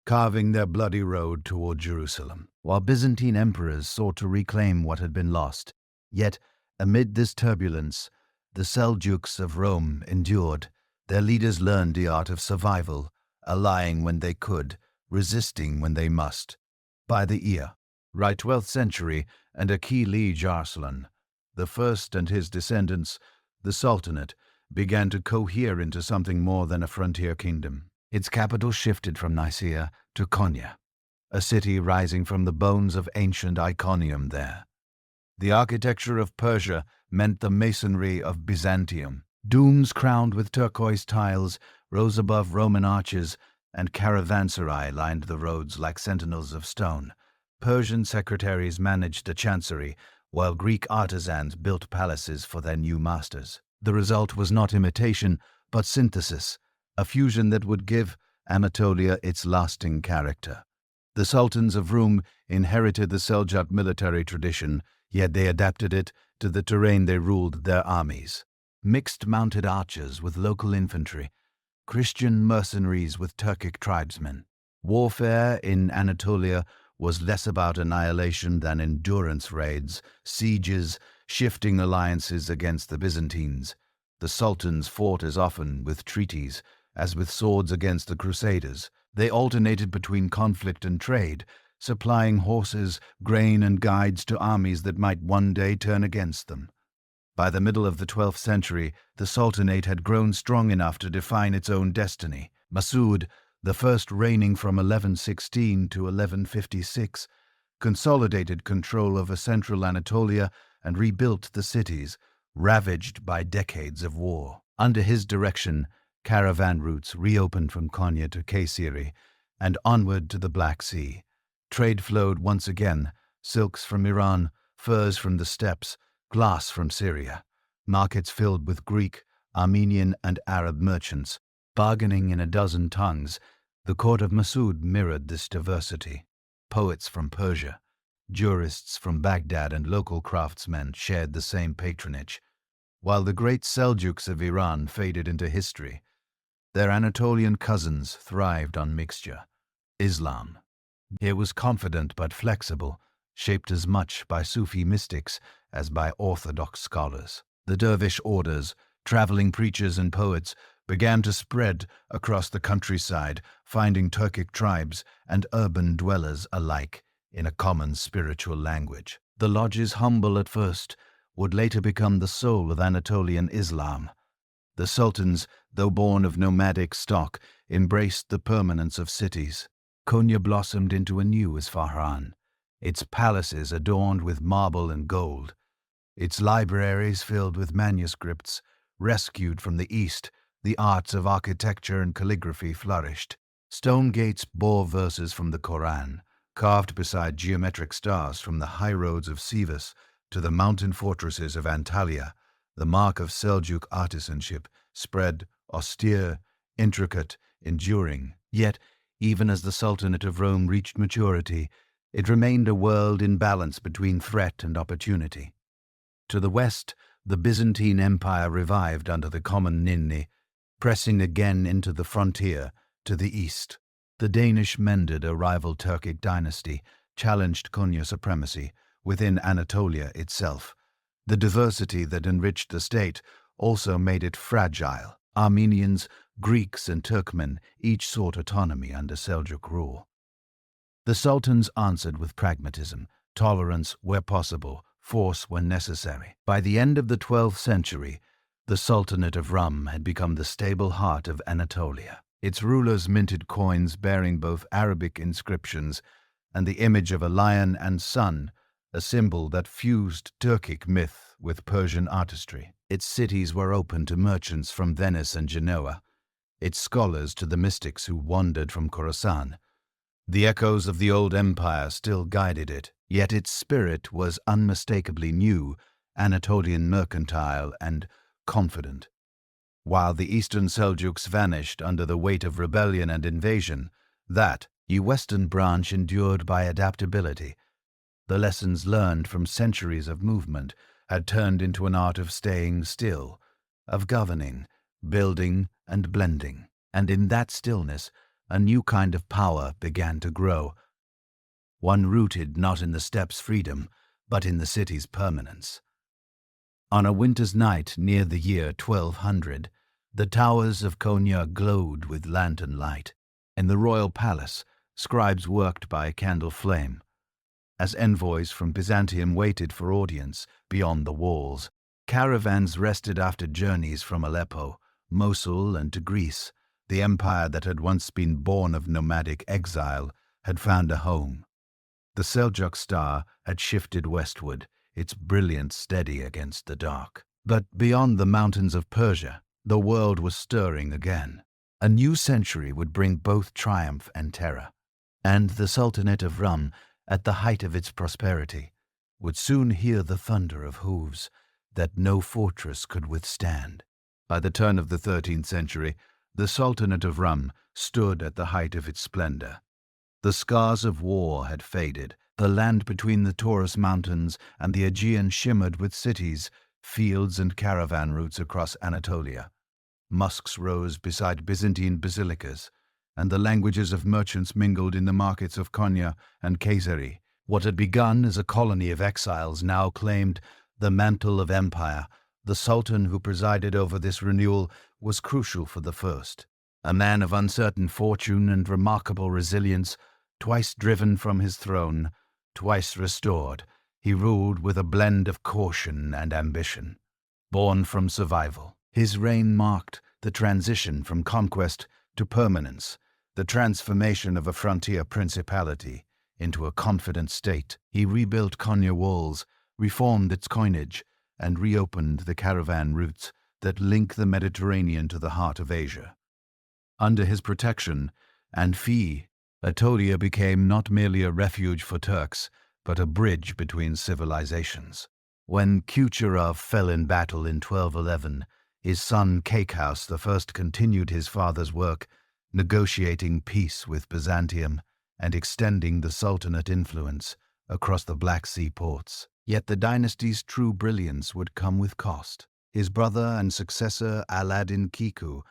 carving their bloody road toward Jerusalem, while Byzantine emperors sought to reclaim what had been lost. Yet, amid this turbulence, the Seljuks of Rome endured. Their leaders learned the art of survival, allying when they could, resisting when they must. By the year, right 12th century, and a key liege Arslan, the first and his descendants, the Sultanate, began to cohere into something more than a frontier kingdom. Its capital shifted from Nicaea to Konya, a city rising from the bones of ancient Iconium there. The architecture of Persia meant the masonry of Byzantium. Domes crowned with turquoise tiles rose above Roman arches, and caravanserai lined the roads like sentinels of stone. Persian secretaries managed the chancery, while Greek artisans built palaces for their new masters. The result was not imitation, but synthesis, a fusion that would give Anatolia its lasting character. The sultans of Rum inherited the Seljuk military tradition, yet they adapted it to the terrain they ruled their armies. Mixed mounted archers with local infantry, Christian mercenaries with Turkic tribesmen. Warfare in Anatolia was less about annihilation than endurance raids, sieges, shifting alliances against the Byzantines. The sultans fought as often with treaties as with swords against the Crusaders. They alternated between conflict and trade, supplying horses, grain, and guides to armies that might one day turn against them. By the middle of the 12th century, the Sultanate had grown strong enough to define its own destiny. Masud, the first reigning from 1116 to 1156, consolidated control over central Anatolia and rebuilt the cities, ravaged by decades of war. Under his direction, caravan routes reopened from Konya to Kayseri and onward to the Black Sea. Trade flowed once again, silks from Iran, furs from the steppes, glass from Syria. Markets filled with Greek, Armenian, and Arab merchants, bargaining in a dozen tongues. The court of Masud mirrored this diversity. Poets from Persia, jurists from Baghdad, and local craftsmen shared the same patronage. While the great Seljuks of Iran faded into history, their Anatolian cousins thrived on mixture. Islam. It was confident but flexible, shaped as much by Sufi mystics as by orthodox scholars. The dervish orders, traveling preachers and poets, began to spread across the countryside, finding Turkic tribes and urban dwellers alike in a common spiritual language. The lodges, humble at first, would later become the soul of Anatolian Islam. The sultans, though born of nomadic stock, embraced the permanence of cities. Konya blossomed into a new Isfahan, its palaces adorned with marble and gold, its libraries filled with manuscripts. Rescued from the East, the arts of architecture and calligraphy flourished. Stone gates bore verses from the Koran, carved beside geometric stars from the high roads of Sivas, to the mountain fortresses of Antalya, the mark of Seljuk artisanship, spread, austere, intricate, enduring. Yet, even as the Sultanate of Rome reached maturity, it remained a world in balance between threat and opportunity. To the west, the Byzantine Empire revived under the common Ninni, pressing again into the frontier. To the east, the Danish mended a rival Turkic dynasty, challenged Konya supremacy within Anatolia itself. The diversity that enriched the state also made it fragile. Armenians, Greeks, and Turkmen each sought autonomy under Seljuk rule. The sultans answered with pragmatism, tolerance where possible, force when necessary. By the end of the 12th century, the Sultanate of Rum had become the stable heart of Anatolia. Its rulers minted coins bearing both Arabic inscriptions and the image of a lion and sun, a symbol that fused Turkic myth with Persian artistry. Its cities were open to merchants from Venice and Genoa, its scholars to the mystics who wandered from Khorasan. The echoes of the old empire still guided it, yet its spirit was unmistakably new, Anatolian, mercantile, and confident. While the eastern Seljuks vanished under the weight of rebellion and invasion, that western branch endured by adaptability. The lessons learned from centuries of movement had turned into an art of staying still, of governing, building, and blending. And in that stillness, a new kind of power began to grow, one rooted not in the steppe's freedom, but in the city's permanence. On a winter's night near the year 1200, the towers of Konya glowed with lantern light. In the royal palace, scribes worked by a candle flame. As envoys from Byzantium waited for audience beyond the walls, caravans rested after journeys from Aleppo, Mosul, and to Greece. The empire that had once been born of nomadic exile had found a home. The Seljuk star had shifted westward, its brilliance steady against the dark. But beyond the mountains of Persia, the world was stirring again. A new century would bring both triumph and terror, and the Sultanate of Rum, at the height of its prosperity, would soon hear the thunder of hooves that no fortress could withstand. By the turn of the 13th century, the Sultanate of Rum stood at the height of its splendor. The scars of war had faded. The land between the Taurus Mountains and the Aegean shimmered with cities, fields, and caravan routes across Anatolia. Mosques rose beside Byzantine basilicas, and the languages of merchants mingled in the markets of Konya and Kayseri. What had begun as a colony of exiles now claimed the mantle of empire. The Sultan who presided over this renewal was crucial for the first. A man of uncertain fortune and remarkable resilience, twice driven from his throne, twice restored, he ruled with a blend of caution and ambition. Born from survival, his reign marked the transition from conquest to permanence, the transformation of a frontier principality into a confident state. He rebuilt Konya walls, reformed its coinage, and reopened the caravan routes that link the Mediterranean to the heart of Asia. Under his protection and fee, Anatolia became not merely a refuge for Turks, but a bridge between civilizations. When Kucherov fell in battle in 1211, his son Cakehouse I continued his father's work, negotiating peace with Byzantium and extending the Sultanate influence across the Black Sea ports. Yet the dynasty's true brilliance would come with cost. His brother and successor Aladdin Kiku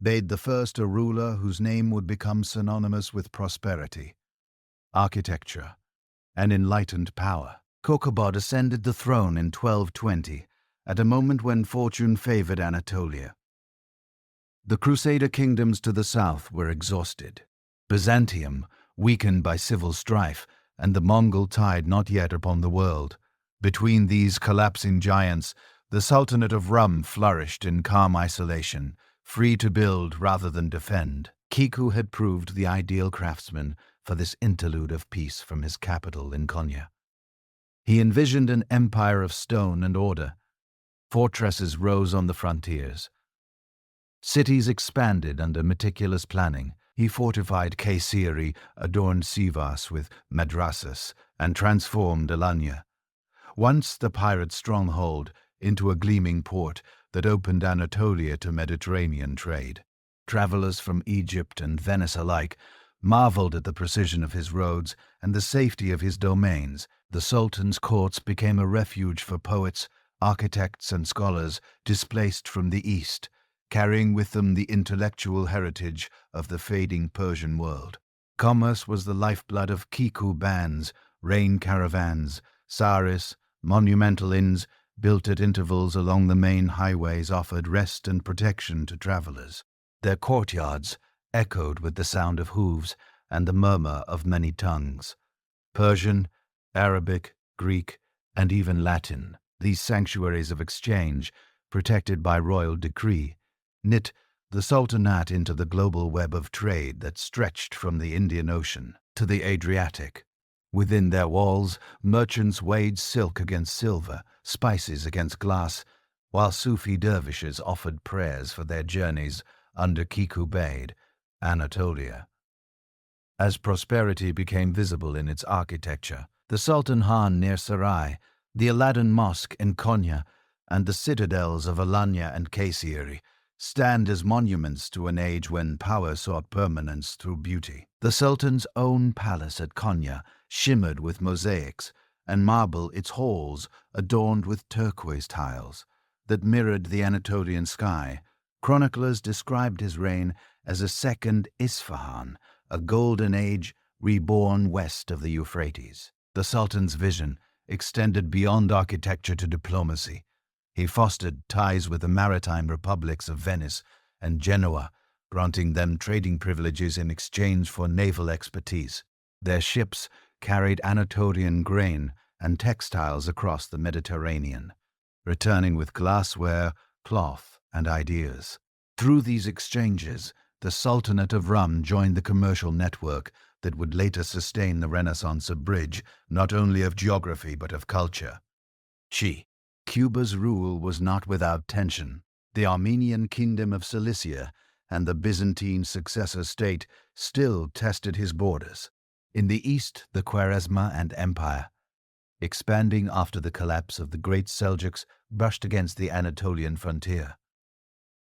bade the first a ruler whose name would become synonymous with prosperity, architecture, and enlightened power. Kokobad ascended the throne in 1220, at a moment when fortune favored Anatolia. The Crusader kingdoms to the south were exhausted. Byzantium, weakened by civil strife, and the Mongol tide not yet upon the world. Between these collapsing giants, the Sultanate of Rum flourished in calm isolation, free to build rather than defend. Kiku had proved the ideal craftsman for this interlude of peace from his capital in Konya. He envisioned an empire of stone and order. Fortresses rose on the frontiers. Cities expanded under meticulous planning. He fortified Kayseri, adorned Sivas with madrasas, and transformed Alanya. once the pirate stronghold, into a gleaming port that opened Anatolia to Mediterranean trade. Travelers from Egypt and Venice alike marveled at the precision of his roads and the safety of his domains. The Sultan's courts became a refuge for poets, architects, and scholars displaced from the East, carrying with them the intellectual heritage of the fading Persian world. Commerce was the lifeblood of kiku bands, rain caravans, saris, monumental inns built at intervals along the main highways offered rest and protection to travelers. Their courtyards echoed with the sound of hooves and the murmur of many tongues. Persian, Arabic, Greek, and even Latin, these sanctuaries of exchange, protected by royal decree, knit the Sultanate into the global web of trade that stretched from the Indian Ocean to the Adriatic. Within their walls, merchants weighed silk against silver, spices against glass, while Sufi dervishes offered prayers for their journeys under Kiku Beg, Anatolia. As prosperity became visible in its architecture, the Sultan Han near Sarai, the Aladdin Mosque in Konya, and the citadels of Alanya and Kayseri stand as monuments to an age when power sought permanence through beauty. The Sultan's own palace at Konya shimmered with mosaics, and marble its halls adorned with turquoise tiles that mirrored the Anatolian sky. Chroniclers described his reign as a second Isfahan, a golden age reborn west of the Euphrates. The Sultan's vision extended beyond architecture to diplomacy. He fostered ties with the maritime republics of Venice and Genoa, granting them trading privileges in exchange for naval expertise. Their ships carried Anatolian grain and textiles across the Mediterranean, returning with glassware, cloth, and ideas. Through these exchanges, the Sultanate of Rum joined the commercial network that would later sustain the Renaissance bridge not only of geography but of culture. Cuba's rule was not without tension. The Armenian kingdom of Cilicia and the Byzantine successor state still tested his borders. In the east, the Khwarezma and Empire, expanding after the collapse of the great Seljuks, brushed against the Anatolian frontier.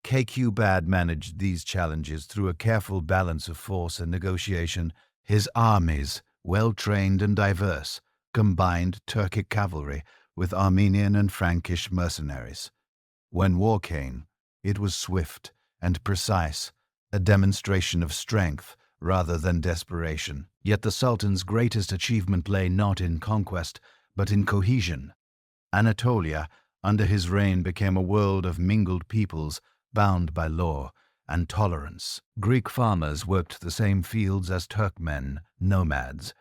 Kayqubad managed these challenges through a careful balance of force and negotiation. His armies, well-trained and diverse, combined Turkic cavalry with Armenian and Frankish mercenaries. When war came, it was swift and precise, a demonstration of strength rather than desperation. Yet the Sultan's greatest achievement lay not in conquest, but in cohesion. Anatolia, under his reign, became a world of mingled peoples bound by law and tolerance. Greek farmers worked the same fields as Turkmen, nomads.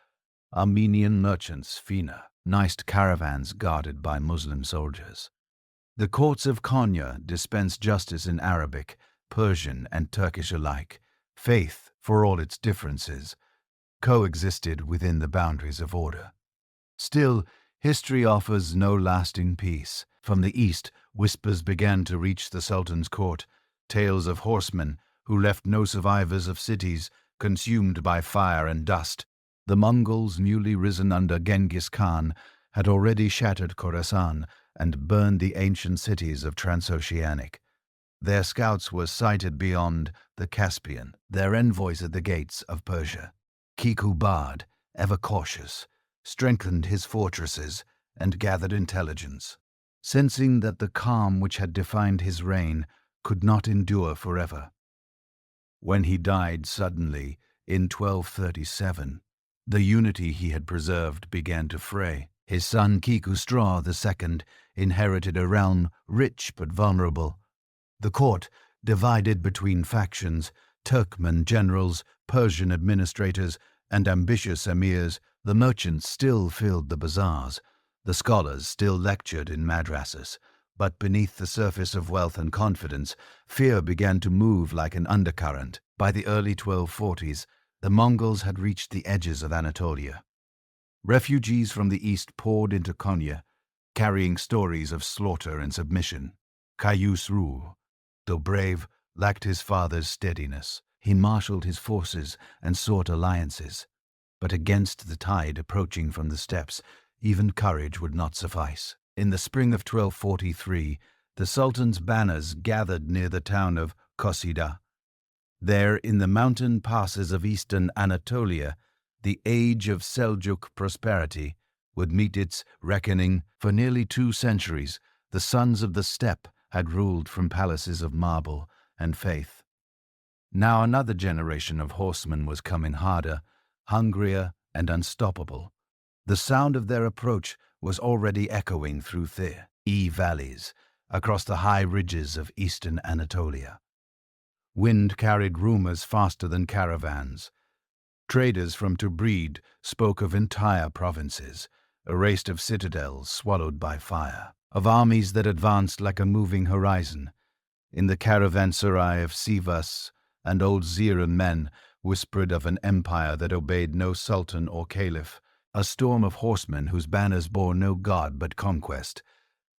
Armenian merchants, fina, niced caravans guarded by Muslim soldiers. The courts of Konya dispensed justice in Arabic, Persian, and Turkish alike. Faith, for all its differences, coexisted within the boundaries of order. Still, history offers no lasting peace. From the east, whispers began to reach the Sultan's court, tales of horsemen who left no survivors of cities consumed by fire and dust. The Mongols, newly risen under Genghis Khan, had already shattered Khorasan and burned the ancient cities of Transoceanic. Their scouts were sighted beyond the Caspian, their envoys at the gates of Persia. Kayqubad, ever cautious, strengthened his fortresses and gathered intelligence, sensing that the calm which had defined his reign could not endure forever. When he died suddenly in 1237, the unity he had preserved began to fray. His son Kayqustra II inherited a realm rich but vulnerable. The court, divided between factions, Turkmen generals, Persian administrators, and ambitious emirs, the merchants still filled the bazaars, the scholars still lectured in madrasas, but beneath the surface of wealth and confidence, fear began to move like an undercurrent. By the early 1240s, the Mongols had reached the edges of Anatolia. Refugees from the east poured into Konya, carrying stories of slaughter and submission. Khosrow, though brave, lacked his father's steadiness. He marshaled his forces and sought alliances. But against the tide approaching from the steppes, even courage would not suffice. In the spring of 1243, the Sultan's banners gathered near the town of Kosida. There, in the mountain passes of eastern Anatolia, the age of Seljuk prosperity would meet its reckoning. For nearly 2 centuries. The sons of the steppe had ruled from palaces of marble and faith. Now another generation of horsemen was coming, harder, hungrier, and unstoppable. The sound of their approach was already echoing through the valleys, across the high ridges of eastern Anatolia. Wind carried rumors faster than caravans. Traders from Tughril spoke of entire provinces, erased, of citadels swallowed by fire, of armies that advanced like a moving horizon. In the caravanserai of Sivas, and old Ziran men whispered of an empire that obeyed no sultan or caliph, a storm of horsemen whose banners bore no god but conquest.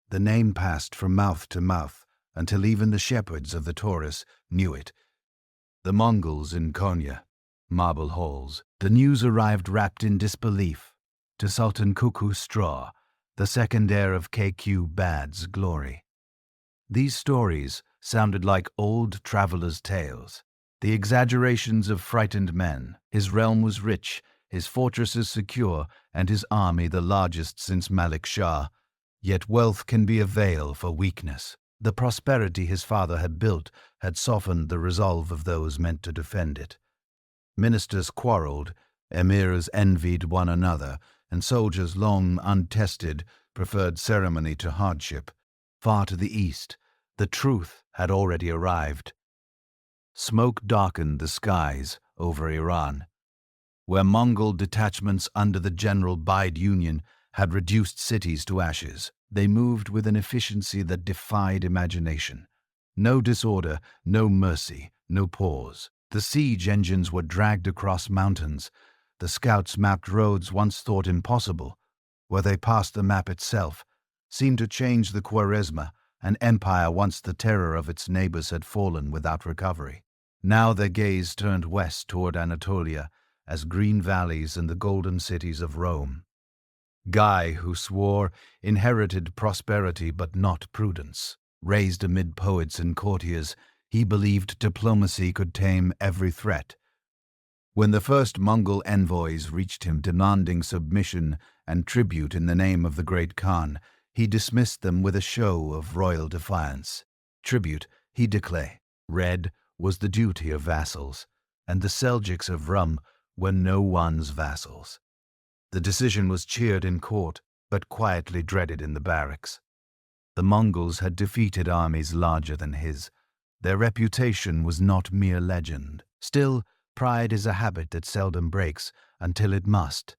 The name passed from mouth to mouth until even the shepherds of the Taurus knew it. The Mongols in Konya, marble halls. The news arrived wrapped in disbelief to Sultan Kuku Straw, the second heir of Kq Bad's glory. These stories sounded like old travelers' tales, the exaggerations of frightened men. His realm was rich, his fortresses secure, and his army the largest since Malik Shah. Yet wealth can be a veil for weakness. The prosperity his father had built had softened the resolve of those meant to defend it. Ministers quarreled, emirs envied one another, and soldiers long untested preferred ceremony to hardship. Far to the east, the truth had already arrived. Smoke darkened the skies over Iran, where Mongol detachments under the General Bide Union had reduced cities to ashes. They moved with an efficiency that defied imagination. No disorder, no mercy, no pause. The siege engines were dragged across mountains. The scouts mapped roads once thought impossible. Where they passed, the map itself seemed to change the Quaresma, an empire once the terror of its neighbors had fallen without recovery. Now their gaze turned west toward Anatolia, as green valleys and the golden cities of Rome. Guy, who swore, inherited prosperity but not prudence. Raised amid poets and courtiers, he believed diplomacy could tame every threat. When the first Mongol envoys reached him demanding submission and tribute in the name of the great Khan, he dismissed them with a show of royal defiance. Tribute, he declared, was the duty of vassals, and the Seljuks of Rum were no one's vassals. The decision was cheered in court, but quietly dreaded in the barracks. The Mongols had defeated armies larger than his. Their reputation was not mere legend. Still, pride is a habit that seldom breaks until it must.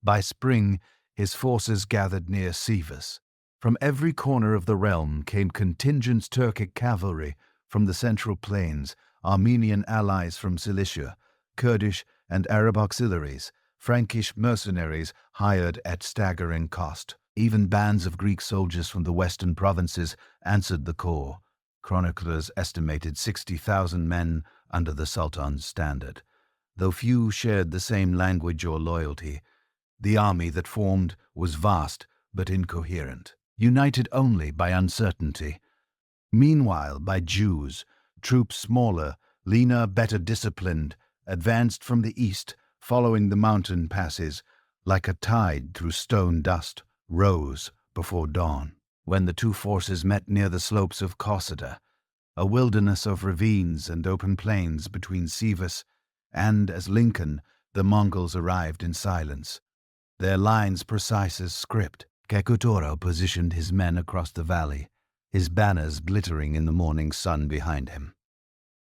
By spring, his forces gathered near Sivas. From every corner of the realm came contingents Turkic cavalry from the central plains, Armenian allies from Cilicia, Kurdish and Arab auxiliaries, Frankish mercenaries hired at staggering cost. Even bands of Greek soldiers from the western provinces answered the call. Chroniclers estimated 60,000 men under the Sultan's standard. Though few shared the same language or loyalty, the army that formed was vast but incoherent, united only by uncertainty. Meanwhile, by Jews, troops smaller, leaner, better disciplined, advanced from the east, following the mountain passes, like a tide through stone dust, rose before dawn. When the two forces met near the slopes of Kosida, a wilderness of ravines and open plains between Sivas and, as Lincoln, the Mongols arrived in silence, their lines precise as script. Kekutoro positioned his men across the valley, his banners glittering in the morning sun behind him.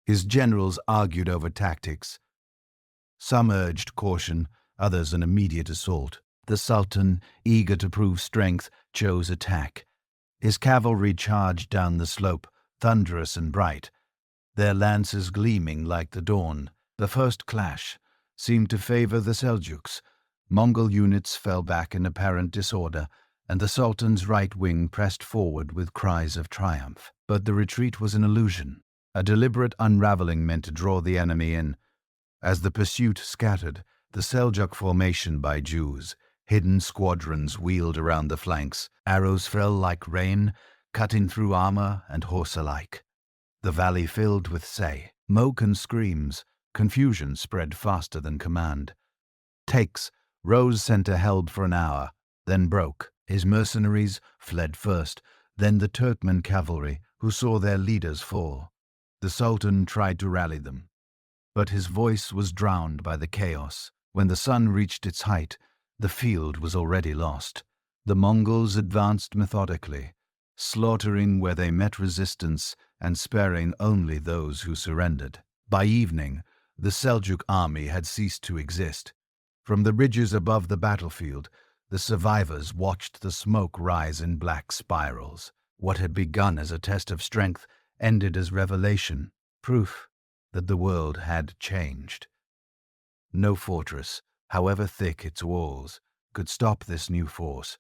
His generals argued over tactics. Some urged caution, others an immediate assault. The Sultan, eager to prove strength, chose attack. His cavalry charged down the slope, thunderous and bright, their lances gleaming like the dawn. The first clash seemed to favor the Seljuks. Mongol units fell back in apparent disorder, and the Sultan's right wing pressed forward with cries of triumph. But the retreat was an illusion, a deliberate unraveling meant to draw the enemy in. As the pursuit scattered, the Seljuk formation by Jews, Hidden squadrons wheeled around the flanks. Arrows fell like rain, cutting through armor and horse alike. The valley filled with smoke and screams. Confusion spread faster than command. Takes Rose center held for an hour, then broke. His mercenaries fled first, then the Turkmen cavalry, who saw their leaders fall. The Sultan tried to rally them, but his voice was drowned by the chaos. When the sun reached its height, the field was already lost. The Mongols advanced methodically, slaughtering where they met resistance and sparing only those who surrendered. By evening, the Seljuk army had ceased to exist. From the ridges above the battlefield, the survivors watched the smoke rise in black spirals. What had begun as a test of strength ended as revelation, proof that the world had changed. No fortress, however thick its walls, could stop this new force.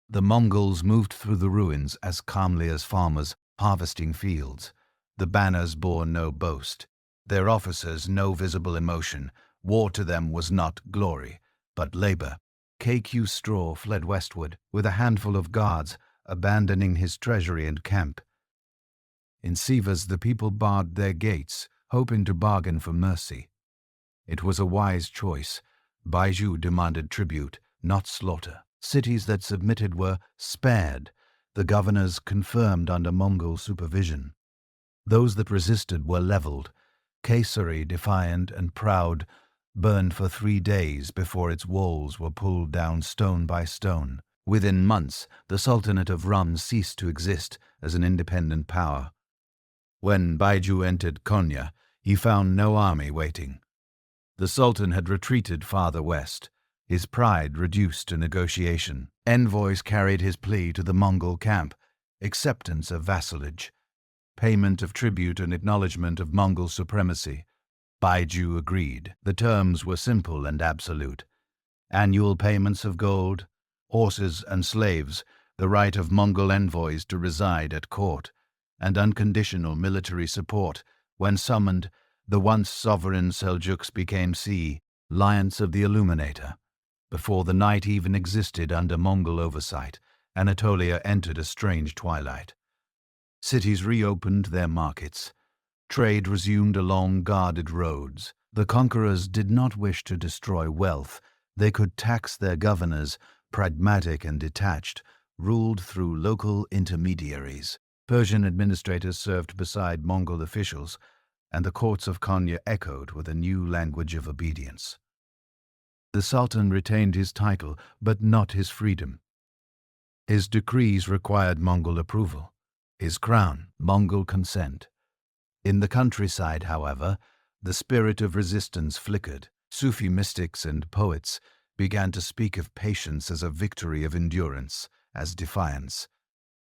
The Mongols moved through the ruins as calmly as farmers harvesting fields. The banners bore no boast, their officers no visible emotion. War to them was not glory, but labor. KQ Straw fled westward with a handful of guards, abandoning his treasury and camp. In Sivas, the people barred their gates, hoping to bargain for mercy. It was a wise choice. Baiju demanded tribute, not slaughter. Cities that submitted were spared, the governors confirmed under Mongol supervision. Those that resisted were leveled. Kayseri, defiant and proud, burned for 3 days before its walls were pulled down stone by stone. Within months, the Sultanate of Rum ceased to exist as an independent power. When Baiju entered Konya, he found no army waiting. The Sultan had retreated farther west, his pride reduced to negotiation. Envoys carried his plea to the Mongol camp: acceptance of vassalage, payment of tribute and acknowledgement of Mongol supremacy. Baiju agreed. The terms were simple and absolute: annual payments of gold, horses and slaves, the right of Mongol envoys to reside at court, and unconditional military support. When summoned, the once sovereign Seljuks became lions of the Illuminator. Before the night even existed under Mongol oversight, Anatolia entered a strange twilight. Cities reopened their markets. Trade resumed along guarded roads. The conquerors did not wish to destroy wealth. They could tax their governors, pragmatic and detached, ruled through local intermediaries. Persian administrators served beside Mongol officials, and the courts of Konya echoed with a new language of obedience. The Sultan retained his title, but not his freedom. His decrees required Mongol approval, his crown, Mongol consent. In the countryside, however, the spirit of resistance flickered. Sufi mystics and poets began to speak of patience as a victory of endurance, as defiance.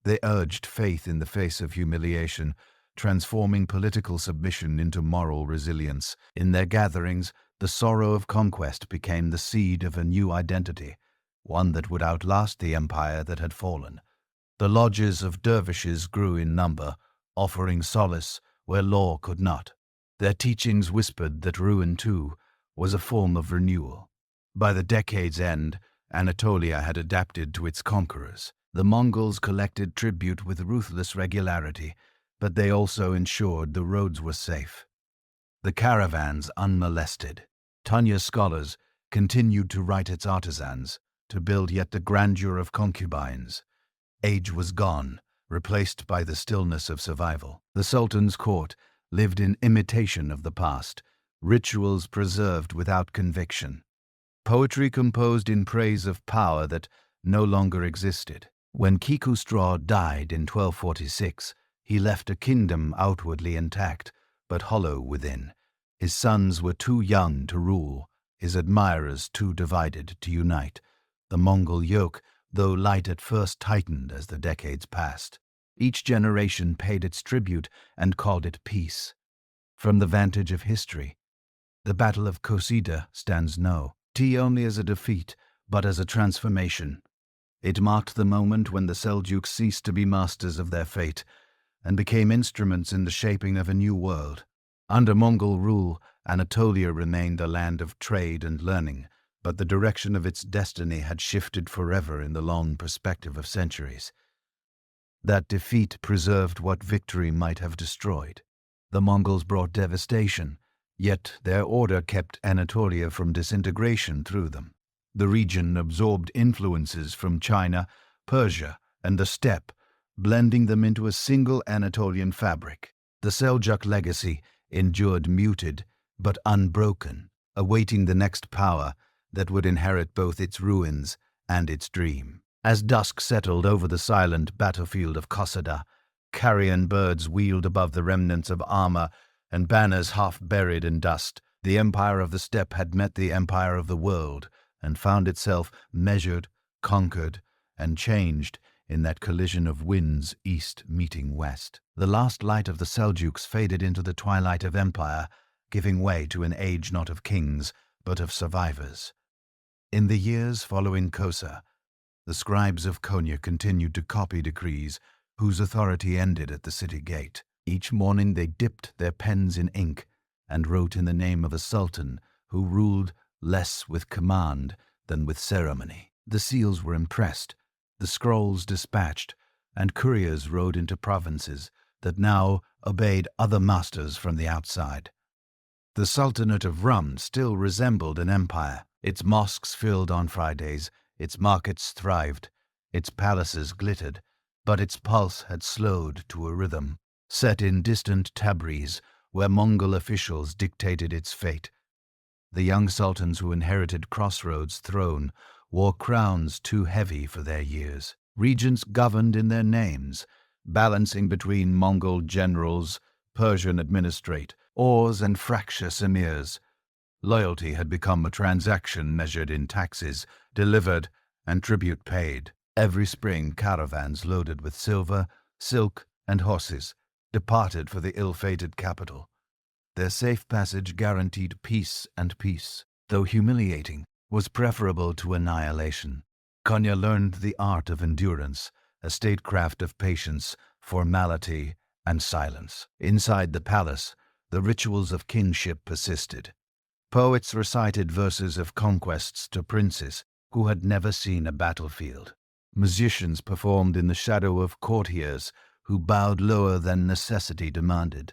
They urged faith in the face of humiliation, transforming political submission into moral resilience. In their gatherings, the sorrow of conquest became the seed of a new identity, one that would outlast the empire that had fallen. The lodges of dervishes grew in number, offering solace where law could not. Their teachings whispered that ruin, too, was a form of renewal. By the decade's end, Anatolia had adapted to its conquerors. The Mongols collected tribute with ruthless regularity, but they also ensured the roads were safe, the caravans unmolested. Tunya's scholars continued to write its artisans, to build yet the grandeur of concubines. Age was gone, replaced by the stillness of survival. The Sultan's court lived in imitation of the past, rituals preserved without conviction, poetry composed in praise of power that no longer existed. When Kiku Straw died in 1246, he left a kingdom outwardly intact, but hollow within. His sons were too young to rule, his admirers too divided to unite. The Mongol yoke, though light at first, tightened as the decades passed. Each generation paid its tribute and called it peace. From the vantage of history, the Battle of Kosida stands not only as a defeat, but as a transformation. It marked the moment when the Seljuks ceased to be masters of their fate and became instruments in the shaping of a new world. Under Mongol rule, Anatolia remained a land of trade and learning, but the direction of its destiny had shifted forever in the long perspective of centuries. That defeat preserved what victory might have destroyed. The Mongols brought devastation, yet their order kept Anatolia from disintegration through them. The region absorbed influences from China, Persia, and the steppe, blending them into a single Anatolian fabric. The Seljuk legacy endured muted but unbroken, awaiting the next power that would inherit both its ruins and its dream. As dusk settled over the silent battlefield of Kosada, carrion birds wheeled above the remnants of armor and banners half buried in dust. The empire of the steppe had met the empire of the world and found itself measured, conquered, and changed in that collision of winds east meeting west. The last light of the Seljuks faded into the twilight of empire, giving way to an age not of kings, but of survivors. In the years following Kosa, the scribes of Konya continued to copy decrees whose authority ended at the city gate. Each morning they dipped their pens in ink and wrote in the name of a sultan who ruled less with command than with ceremony. The seals were impressed, the scrolls dispatched, and couriers rode into provinces that now obeyed other masters from the outside. The Sultanate of Rum still resembled an empire. Its mosques filled on Fridays, its markets thrived, its palaces glittered, but its pulse had slowed to a rhythm, set in distant Tabriz, where Mongol officials dictated its fate. The young sultans who inherited Crossroads' throne wore crowns too heavy for their years. Regents governed in their names, balancing between Mongol generals, Persian administrate, Ors and fractious emirs. Loyalty had become a transaction measured in taxes, delivered, and tribute paid. Every spring caravans loaded with silver, silk, and horses departed for the ill-fated capital. Their safe passage guaranteed peace, and peace, though humiliating, was preferable to annihilation. Konya learned the art of endurance, a statecraft of patience, formality, and silence. Inside the palace, the rituals of kingship persisted. Poets recited verses of conquests to princes who had never seen a battlefield. Musicians performed in the shadow of courtiers who bowed lower than necessity demanded.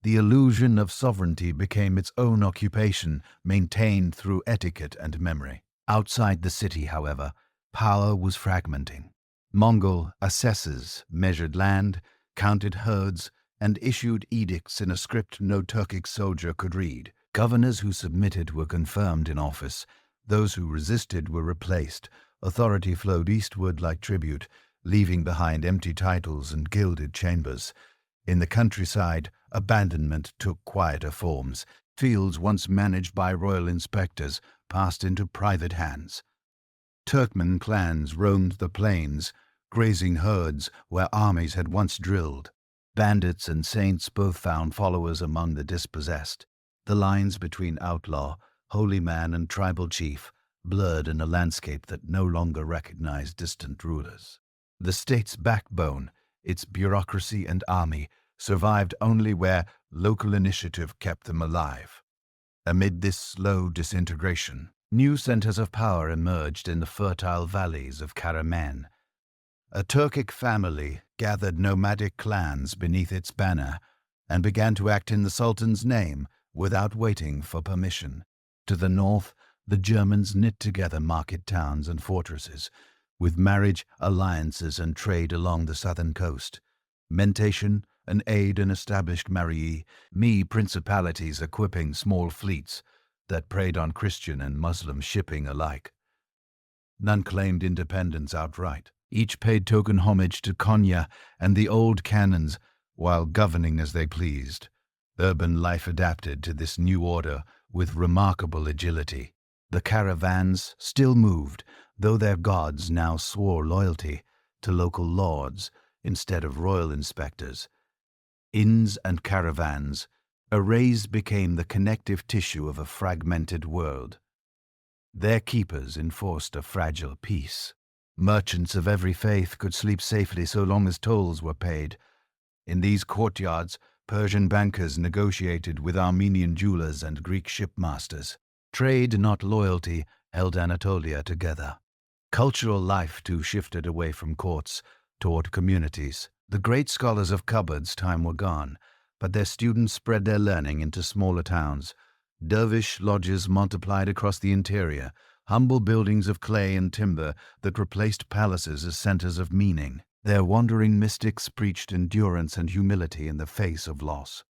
The illusion of sovereignty became its own occupation, maintained through etiquette and memory. Outside the city, however, power was fragmenting. Mongol assessors measured land, counted herds, and issued edicts in a script no Turkic soldier could read. Governors who submitted were confirmed in office. Those who resisted were replaced. Authority flowed eastward like tribute, leaving behind empty titles and gilded chambers. In the countryside, abandonment took quieter forms. Fields once managed by royal inspectors passed into private hands. Turkmen clans roamed the plains, grazing herds where armies had once drilled. Bandits and saints both found followers among the dispossessed. The lines between outlaw, holy man, and tribal chief blurred in a landscape that no longer recognized distant rulers. The state's backbone, its bureaucracy and army, survived only where local initiative kept them alive. Amid this slow disintegration, new centers of power emerged in the fertile valleys of Karaman. A Turkic family gathered nomadic clans beneath its banner and began to act in the Sultan's name without waiting for permission. To the north, the Germans knit together market towns and fortresses, with marriage alliances and trade along the southern coast. Mentation and aid in established marii, principalities equipping small fleets that preyed on Christian and Muslim shipping alike. None claimed independence outright. Each paid token homage to Konya and the old canons while governing as they pleased. Urban life adapted to this new order with remarkable agility. The caravans still moved, though their gods now swore loyalty to local lords instead of royal inspectors. Inns and caravans, erased became the connective tissue of a fragmented world. Their keepers enforced a fragile peace. Merchants of every faith could sleep safely so long as tolls were paid. In these courtyards, Persian bankers negotiated with Armenian jewelers and Greek shipmasters. Trade, not loyalty, held Anatolia together. Cultural life, too, shifted away from courts toward communities. The great scholars of Cupboard's time were gone, but their students spread their learning into smaller towns. Dervish lodges multiplied across the interior, humble buildings of clay and timber that replaced palaces as centers of meaning. Their wandering mystics preached endurance and humility in the face of loss.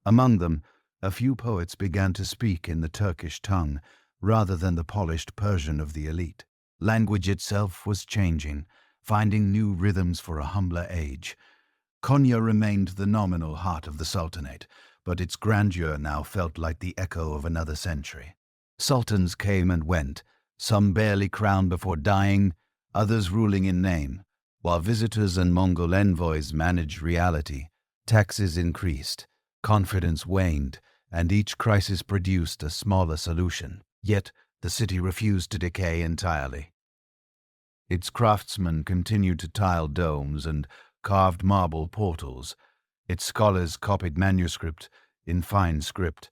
Among them, a few poets began to speak in the Turkish tongue rather than the polished Persian of the elite. Language itself was changing, finding new rhythms for a humbler age. Konya remained the nominal heart of the Sultanate, but its grandeur now felt like the echo of another century. Sultans came and went, some barely crowned before dying, others ruling in name. While visitors and Mongol envoys managed reality, taxes increased, confidence waned, and each crisis produced a smaller solution. Yet the city refused to decay entirely. Its craftsmen continued to tile domes and carved marble portals. Its scholars copied manuscript in fine script.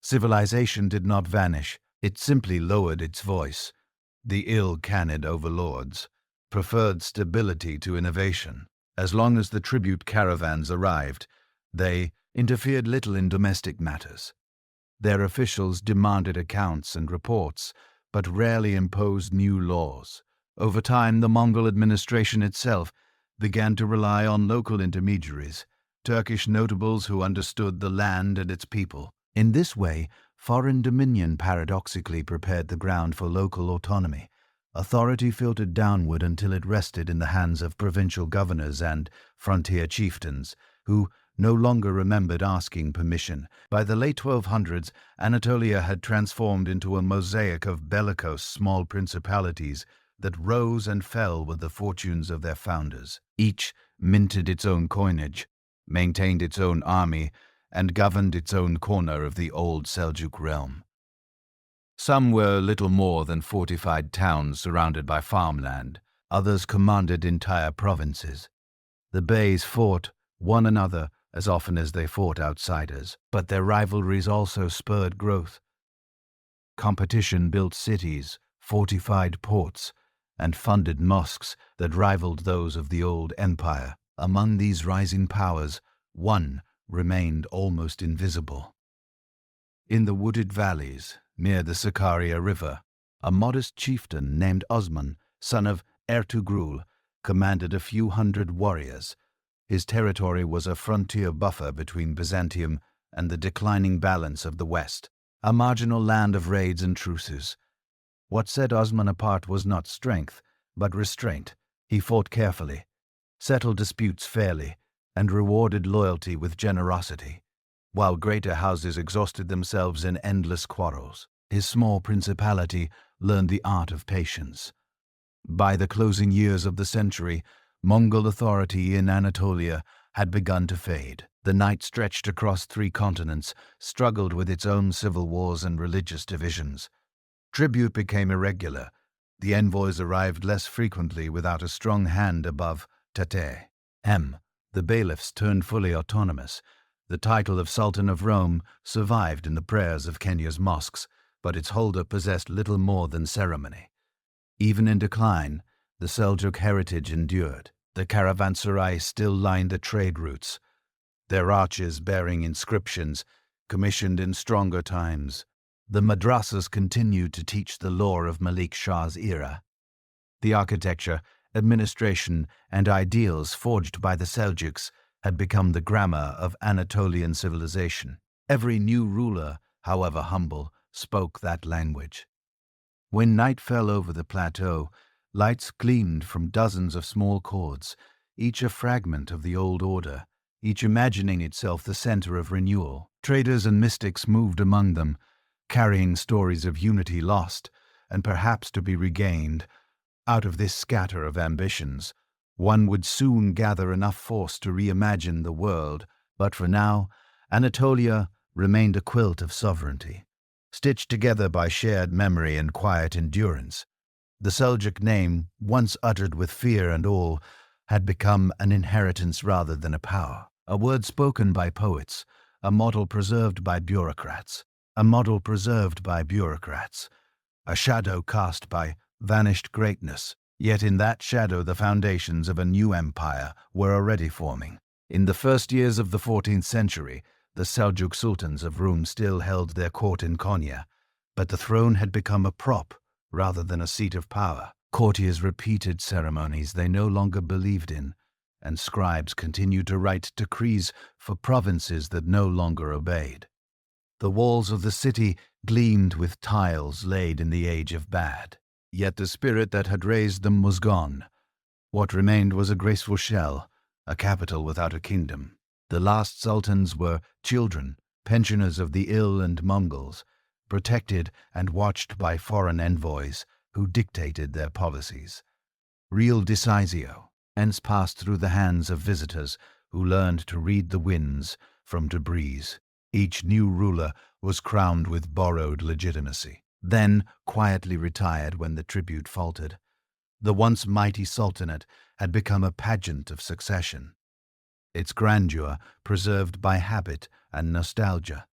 Civilization did not vanish, it simply lowered its voice. The ill-canid overlords preferred stability to innovation. As long as the tribute caravans arrived, they interfered little in domestic matters. Their officials demanded accounts and reports, but rarely imposed new laws. Over time, the Mongol administration itself began to rely on local intermediaries, Turkish notables who understood the land and its people. In this way, foreign dominion paradoxically prepared the ground for local autonomy. Authority filtered downward until it rested in the hands of provincial governors and frontier chieftains, who no longer remembered asking permission. By the late 1200s, Anatolia had transformed into a mosaic of bellicose small principalities that rose and fell with the fortunes of their founders. Each minted its own coinage, maintained its own army, and governed its own corner of the old Seljuk realm. Some were little more than fortified towns surrounded by farmland. Others commanded entire provinces. The beys fought one another as often as they fought outsiders, but their rivalries also spurred growth. Competition built cities, fortified ports, and funded mosques that rivaled those of the old empire. Among these rising powers, one remained almost invisible. In the wooded valleys, near the Sakarya River, a modest chieftain named Osman, son of Tughril, commanded a few hundred warriors. His territory was a frontier buffer between Byzantium and the declining balance of the West, a marginal land of raids and truces. What set Osman apart was not strength, but restraint. He fought carefully, settled disputes fairly, and rewarded loyalty with generosity. While greater houses exhausted themselves in endless quarrels, his small principality learned the art of patience. By the closing years of the century, Mongol authority in Anatolia had begun to fade. The night stretched across 3 continents, struggled with its own civil wars and religious divisions. Tribute became irregular. The envoys arrived less frequently without a strong hand above Tate. The bailiffs turned fully autonomous. The title of Sultan of Rome survived in the prayers of Kenya's mosques, but its holder possessed little more than ceremony. Even in decline, the Seljuk heritage endured. The caravanserai still lined the trade routes, their arches bearing inscriptions commissioned in stronger times. The madrasas continued to teach the lore of Malik Shah's era. The architecture, administration, and ideals forged by the Seljuks had become the grammar of Anatolian civilization. Every new ruler, however humble, spoke that language. When night fell over the plateau, lights gleamed from dozens of small chords, each a fragment of the old order, each imagining itself the center of renewal. Traders and mystics moved among them, carrying stories of unity lost and perhaps to be regained. Out of this scatter of ambitions, one would soon gather enough force to reimagine the world, but for now, Anatolia remained a quilt of sovereignty, stitched together by shared memory and quiet endurance. The Seljuk name, once uttered with fear and awe, had become an inheritance rather than a power, a word spoken by poets, a model preserved by bureaucrats. a shadow cast by vanished greatness. Yet in that shadow the foundations of a new empire were already forming. In the first years of the 14th century, the Seljuk sultans of Rum still held their court in Konya, but the throne had become a prop rather than a seat of power. Courtiers repeated ceremonies they no longer believed in, and scribes continued to write decrees for provinces that no longer obeyed. The walls of the city gleamed with tiles laid in the age of Bad. Yet the spirit that had raised them was gone. What remained was a graceful shell, a capital without a kingdom. The last sultans were children, pensioners of the ill and Mongols, protected and watched by foreign envoys who dictated their policies. Real decisio hence passed through the hands of visitors who learned to read the winds from debris. Each new ruler was crowned with borrowed legitimacy, then quietly retired when the tribute faltered. The once mighty sultanate had become a pageant of succession, its grandeur preserved by habit and nostalgia.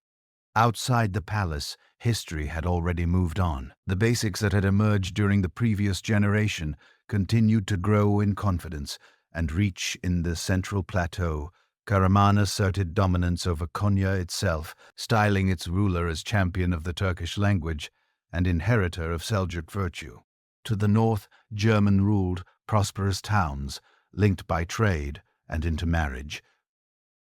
Outside the palace, history had already moved on. The basics that had emerged during the previous generation continued to grow in confidence and reach in the central plateau. Karaman asserted dominance over Konya itself, styling its ruler as champion of the Turkish language and inheritor of Seljuk virtue. To the north, German ruled prosperous towns, linked by trade and intermarriage.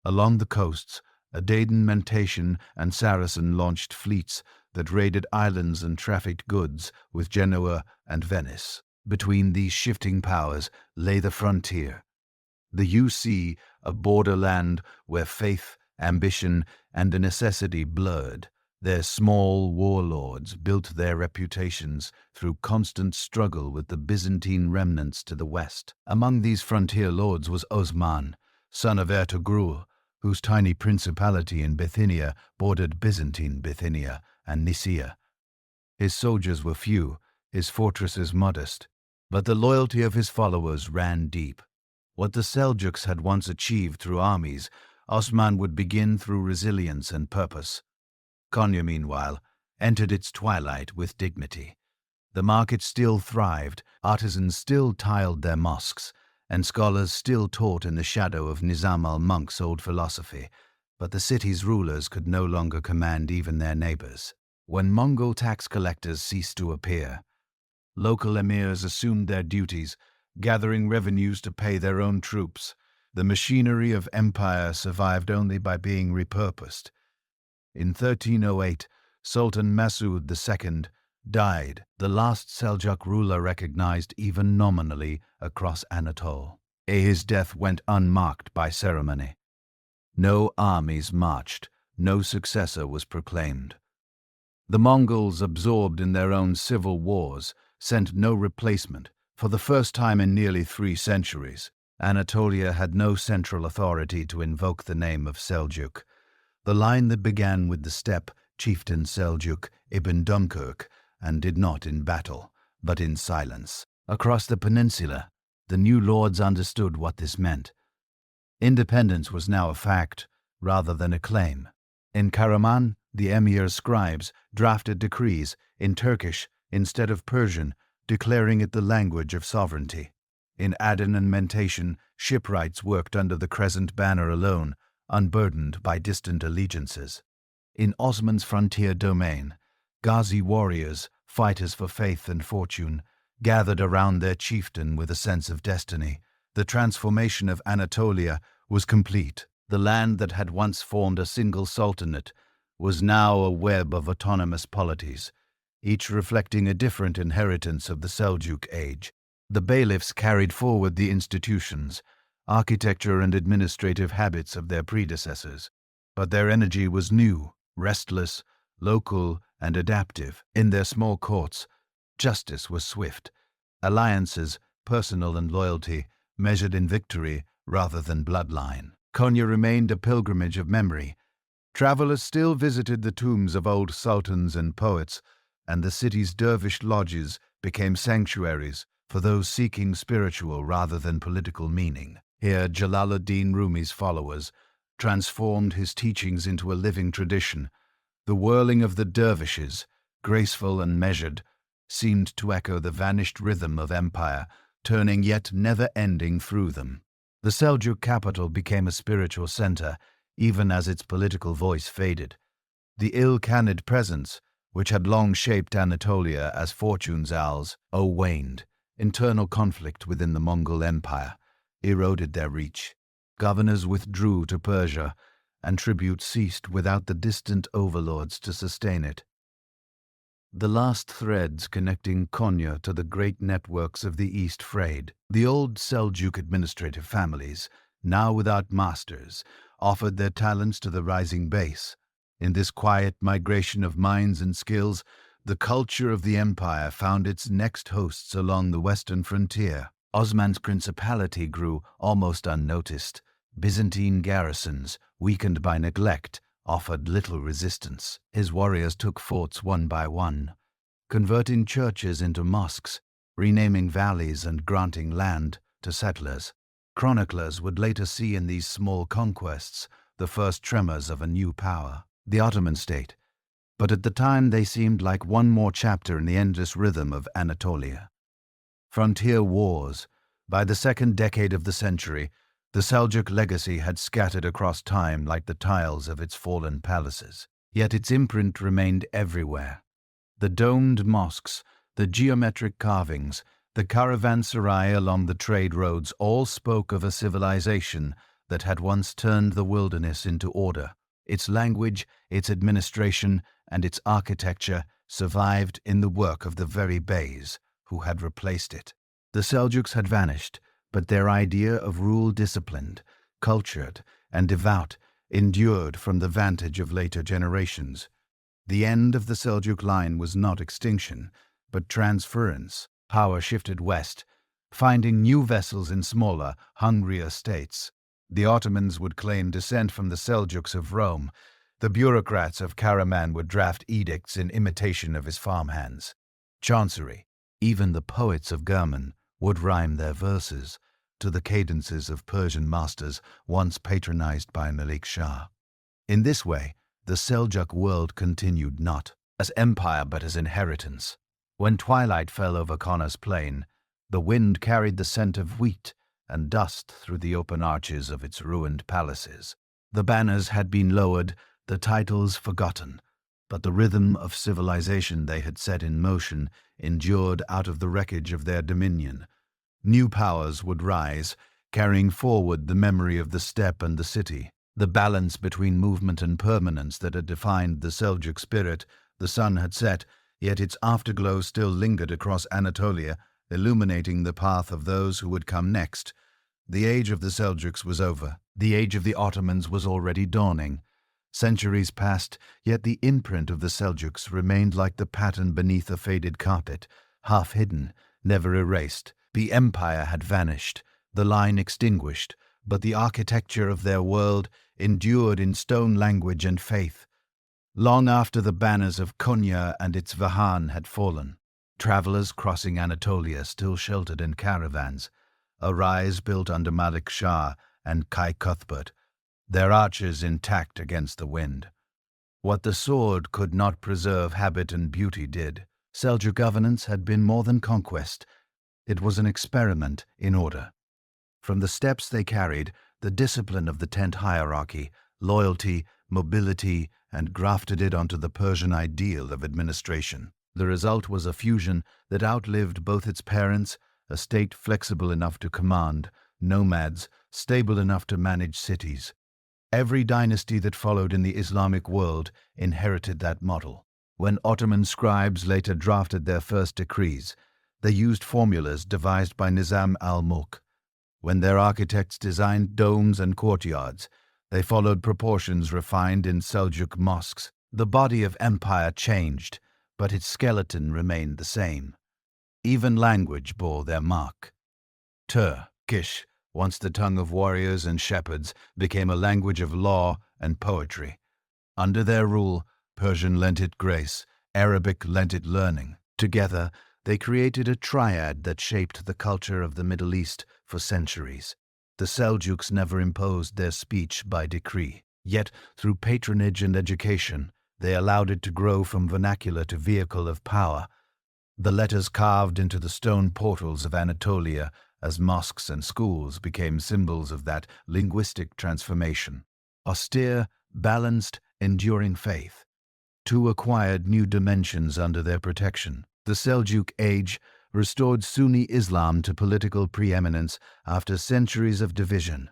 Along the coasts, Dandanqan and Saracen launched fleets that raided islands and trafficked goods with Genoa and Venice. Between these shifting powers lay the frontier, the UC, a borderland where faith, ambition, and the necessity blurred. Their small warlords built their reputations through constant struggle with the Byzantine remnants to the west. Among these frontier lords was Osman, son of Tughril, whose tiny principality in Bithynia bordered Byzantine Bithynia and Nicaea. His soldiers were few, his fortresses modest, but the loyalty of his followers ran deep. What the Seljuks had once achieved through armies, Osman would begin through resilience and purpose. Konya, meanwhile, entered its twilight with dignity. The market still thrived, artisans still tiled their mosques, and scholars still taught in the shadow of Nizam al-Mulk's old philosophy, but the city's rulers could no longer command even their neighbors. When Mongol tax collectors ceased to appear, local emirs assumed their duties, gathering revenues to pay their own troops. The machinery of empire survived only by being repurposed. In 1308, Sultan Masud II died, the last Seljuk ruler recognized even nominally across Anatolia. His death went unmarked by ceremony. No armies marched, no successor was proclaimed. The Mongols, absorbed in their own civil wars, sent no replacement. For the first time in nearly 3 centuries, Anatolia had no central authority to invoke the name of Seljuk. The line that began with the steppe chieftain Seljuk ibn Dumkirk and did not in battle, but in silence. Across the peninsula, the new lords understood what this meant. Independence was now a fact rather than a claim. In Karaman, the emir's scribes drafted decrees in Turkish instead of Persian, declaring it the language of sovereignty. In Aden and Mentation, shipwrights worked under the crescent banner alone, unburdened by distant allegiances. In Osman's frontier domain, Ghazi warriors, fighters for faith and fortune, gathered around their chieftain with a sense of destiny. The transformation of Anatolia was complete. The land that had once formed a single sultanate was now a web of autonomous polities, each reflecting a different inheritance of the Seljuk age. The bailiffs carried forward the institutions, architecture and administrative habits of their predecessors, but their energy was new, restless, local, and adaptive. In their small courts, justice was swift. Alliances, personal and loyalty, measured in victory rather than bloodline. Konya remained a pilgrimage of memory. Travelers still visited the tombs of old sultans and poets, and the city's dervish lodges became sanctuaries for those seeking spiritual rather than political meaning. Here, Jalaluddin Rumi's followers transformed his teachings into a living tradition. The whirling of the dervishes, graceful and measured, seemed to echo the vanished rhythm of empire, turning yet never-ending through them. The Seljuk capital became a spiritual center, even as its political voice faded. The ill-canid presence, which had long shaped Anatolia as fortune's owls, waned. Internal conflict within the Mongol Empire eroded their reach. Governors withdrew to Persia, and tribute ceased without the distant overlords to sustain it. The last threads connecting Konya to the great networks of the East frayed. The old Seljuk administrative families, now without masters, offered their talents to the rising base. In this quiet migration of minds and skills, the culture of the empire found its next hosts along the western frontier. Osman's principality grew almost unnoticed. Byzantine garrisons, weakened by neglect, offered little resistance. His warriors took forts one by one, converting churches into mosques, renaming valleys and granting land to settlers. Chroniclers would later see in these small conquests the first tremors of a new power, the Ottoman state, but at the time they seemed like one more chapter in the endless rhythm of Anatolia. Frontier wars. By the second decade of the century, the Seljuk legacy had scattered across time like the tiles of its fallen palaces. Yet its imprint remained everywhere. The domed mosques, the geometric carvings, the caravanserai along the trade roads all spoke of a civilization that had once turned the wilderness into order. Its language, its administration, and its architecture survived in the work of the very beys who had replaced it. The Seljuks had vanished, but their idea of rule disciplined, cultured, and devout endured from the vantage of later generations. The end of the Seljuk line was not extinction, but transference. Power shifted west, finding new vessels in smaller, hungrier states. The Ottomans would claim descent from the Seljuks of Rome. The bureaucrats of Karaman would draft edicts in imitation of his farmhands. Chancery, even the poets of German, would rhyme their verses to the cadences of Persian masters once patronized by Malik Shah. In this way, the Seljuk world continued not as empire but as inheritance. When twilight fell over Konar's plain, the wind carried the scent of wheat and dust through the open arches of its ruined palaces. The banners had been lowered, the titles forgotten, but the rhythm of civilization they had set in motion endured out of the wreckage of their dominion. New powers would rise, carrying forward the memory of the steppe and the city. The balance between movement and permanence that had defined the Seljuk spirit. The sun had set, yet its afterglow still lingered across Anatolia, illuminating the path of those who would come next. The age of the Seljuks was over. The age of the Ottomans was already dawning. Centuries passed, yet the imprint of the Seljuks remained like the pattern beneath a faded carpet, half hidden, never erased. The empire had vanished, the line extinguished, but the architecture of their world endured in stone language and faith. Long after the banners of Konya and its Vahan had fallen, travelers crossing Anatolia still sheltered in caravans, a rise built under Malik Shah and Kai Cuthbert, their arches intact against the wind. What the sword could not preserve, habit and beauty did. Seljuk governance had been more than conquest. It was an experiment in order. From the steps they carried the discipline of the tent hierarchy, loyalty, mobility, and grafted it onto the Persian ideal of administration. The result was a fusion that outlived both its parents, a state flexible enough to command, nomads, stable enough to manage cities. Every dynasty that followed in the Islamic world inherited that model. When Ottoman scribes later drafted their first decrees, they used formulas devised by Nizam al-Mulk. When their architects designed domes and courtyards, they followed proportions refined in Seljuk mosques. The body of empire changed, but its skeleton remained the same. Even language bore their mark. Turkic, once the tongue of warriors and shepherds, became a language of law and poetry. Under their rule, Persian lent it grace, Arabic lent it learning. Together, they created a triad that shaped the culture of the Middle East for centuries. The Seljuks never imposed their speech by decree. Yet, through patronage and education, they allowed it to grow from vernacular to vehicle of power. The letters carved into the stone portals of Anatolia as mosques and schools became symbols of that linguistic transformation. Austere, balanced, enduring faith. Two acquired new dimensions under their protection. The Seljuk age restored Sunni Islam to political preeminence after centuries of division.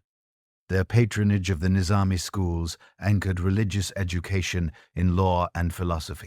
Their patronage of the Nizami schools anchored religious education in law and philosophy.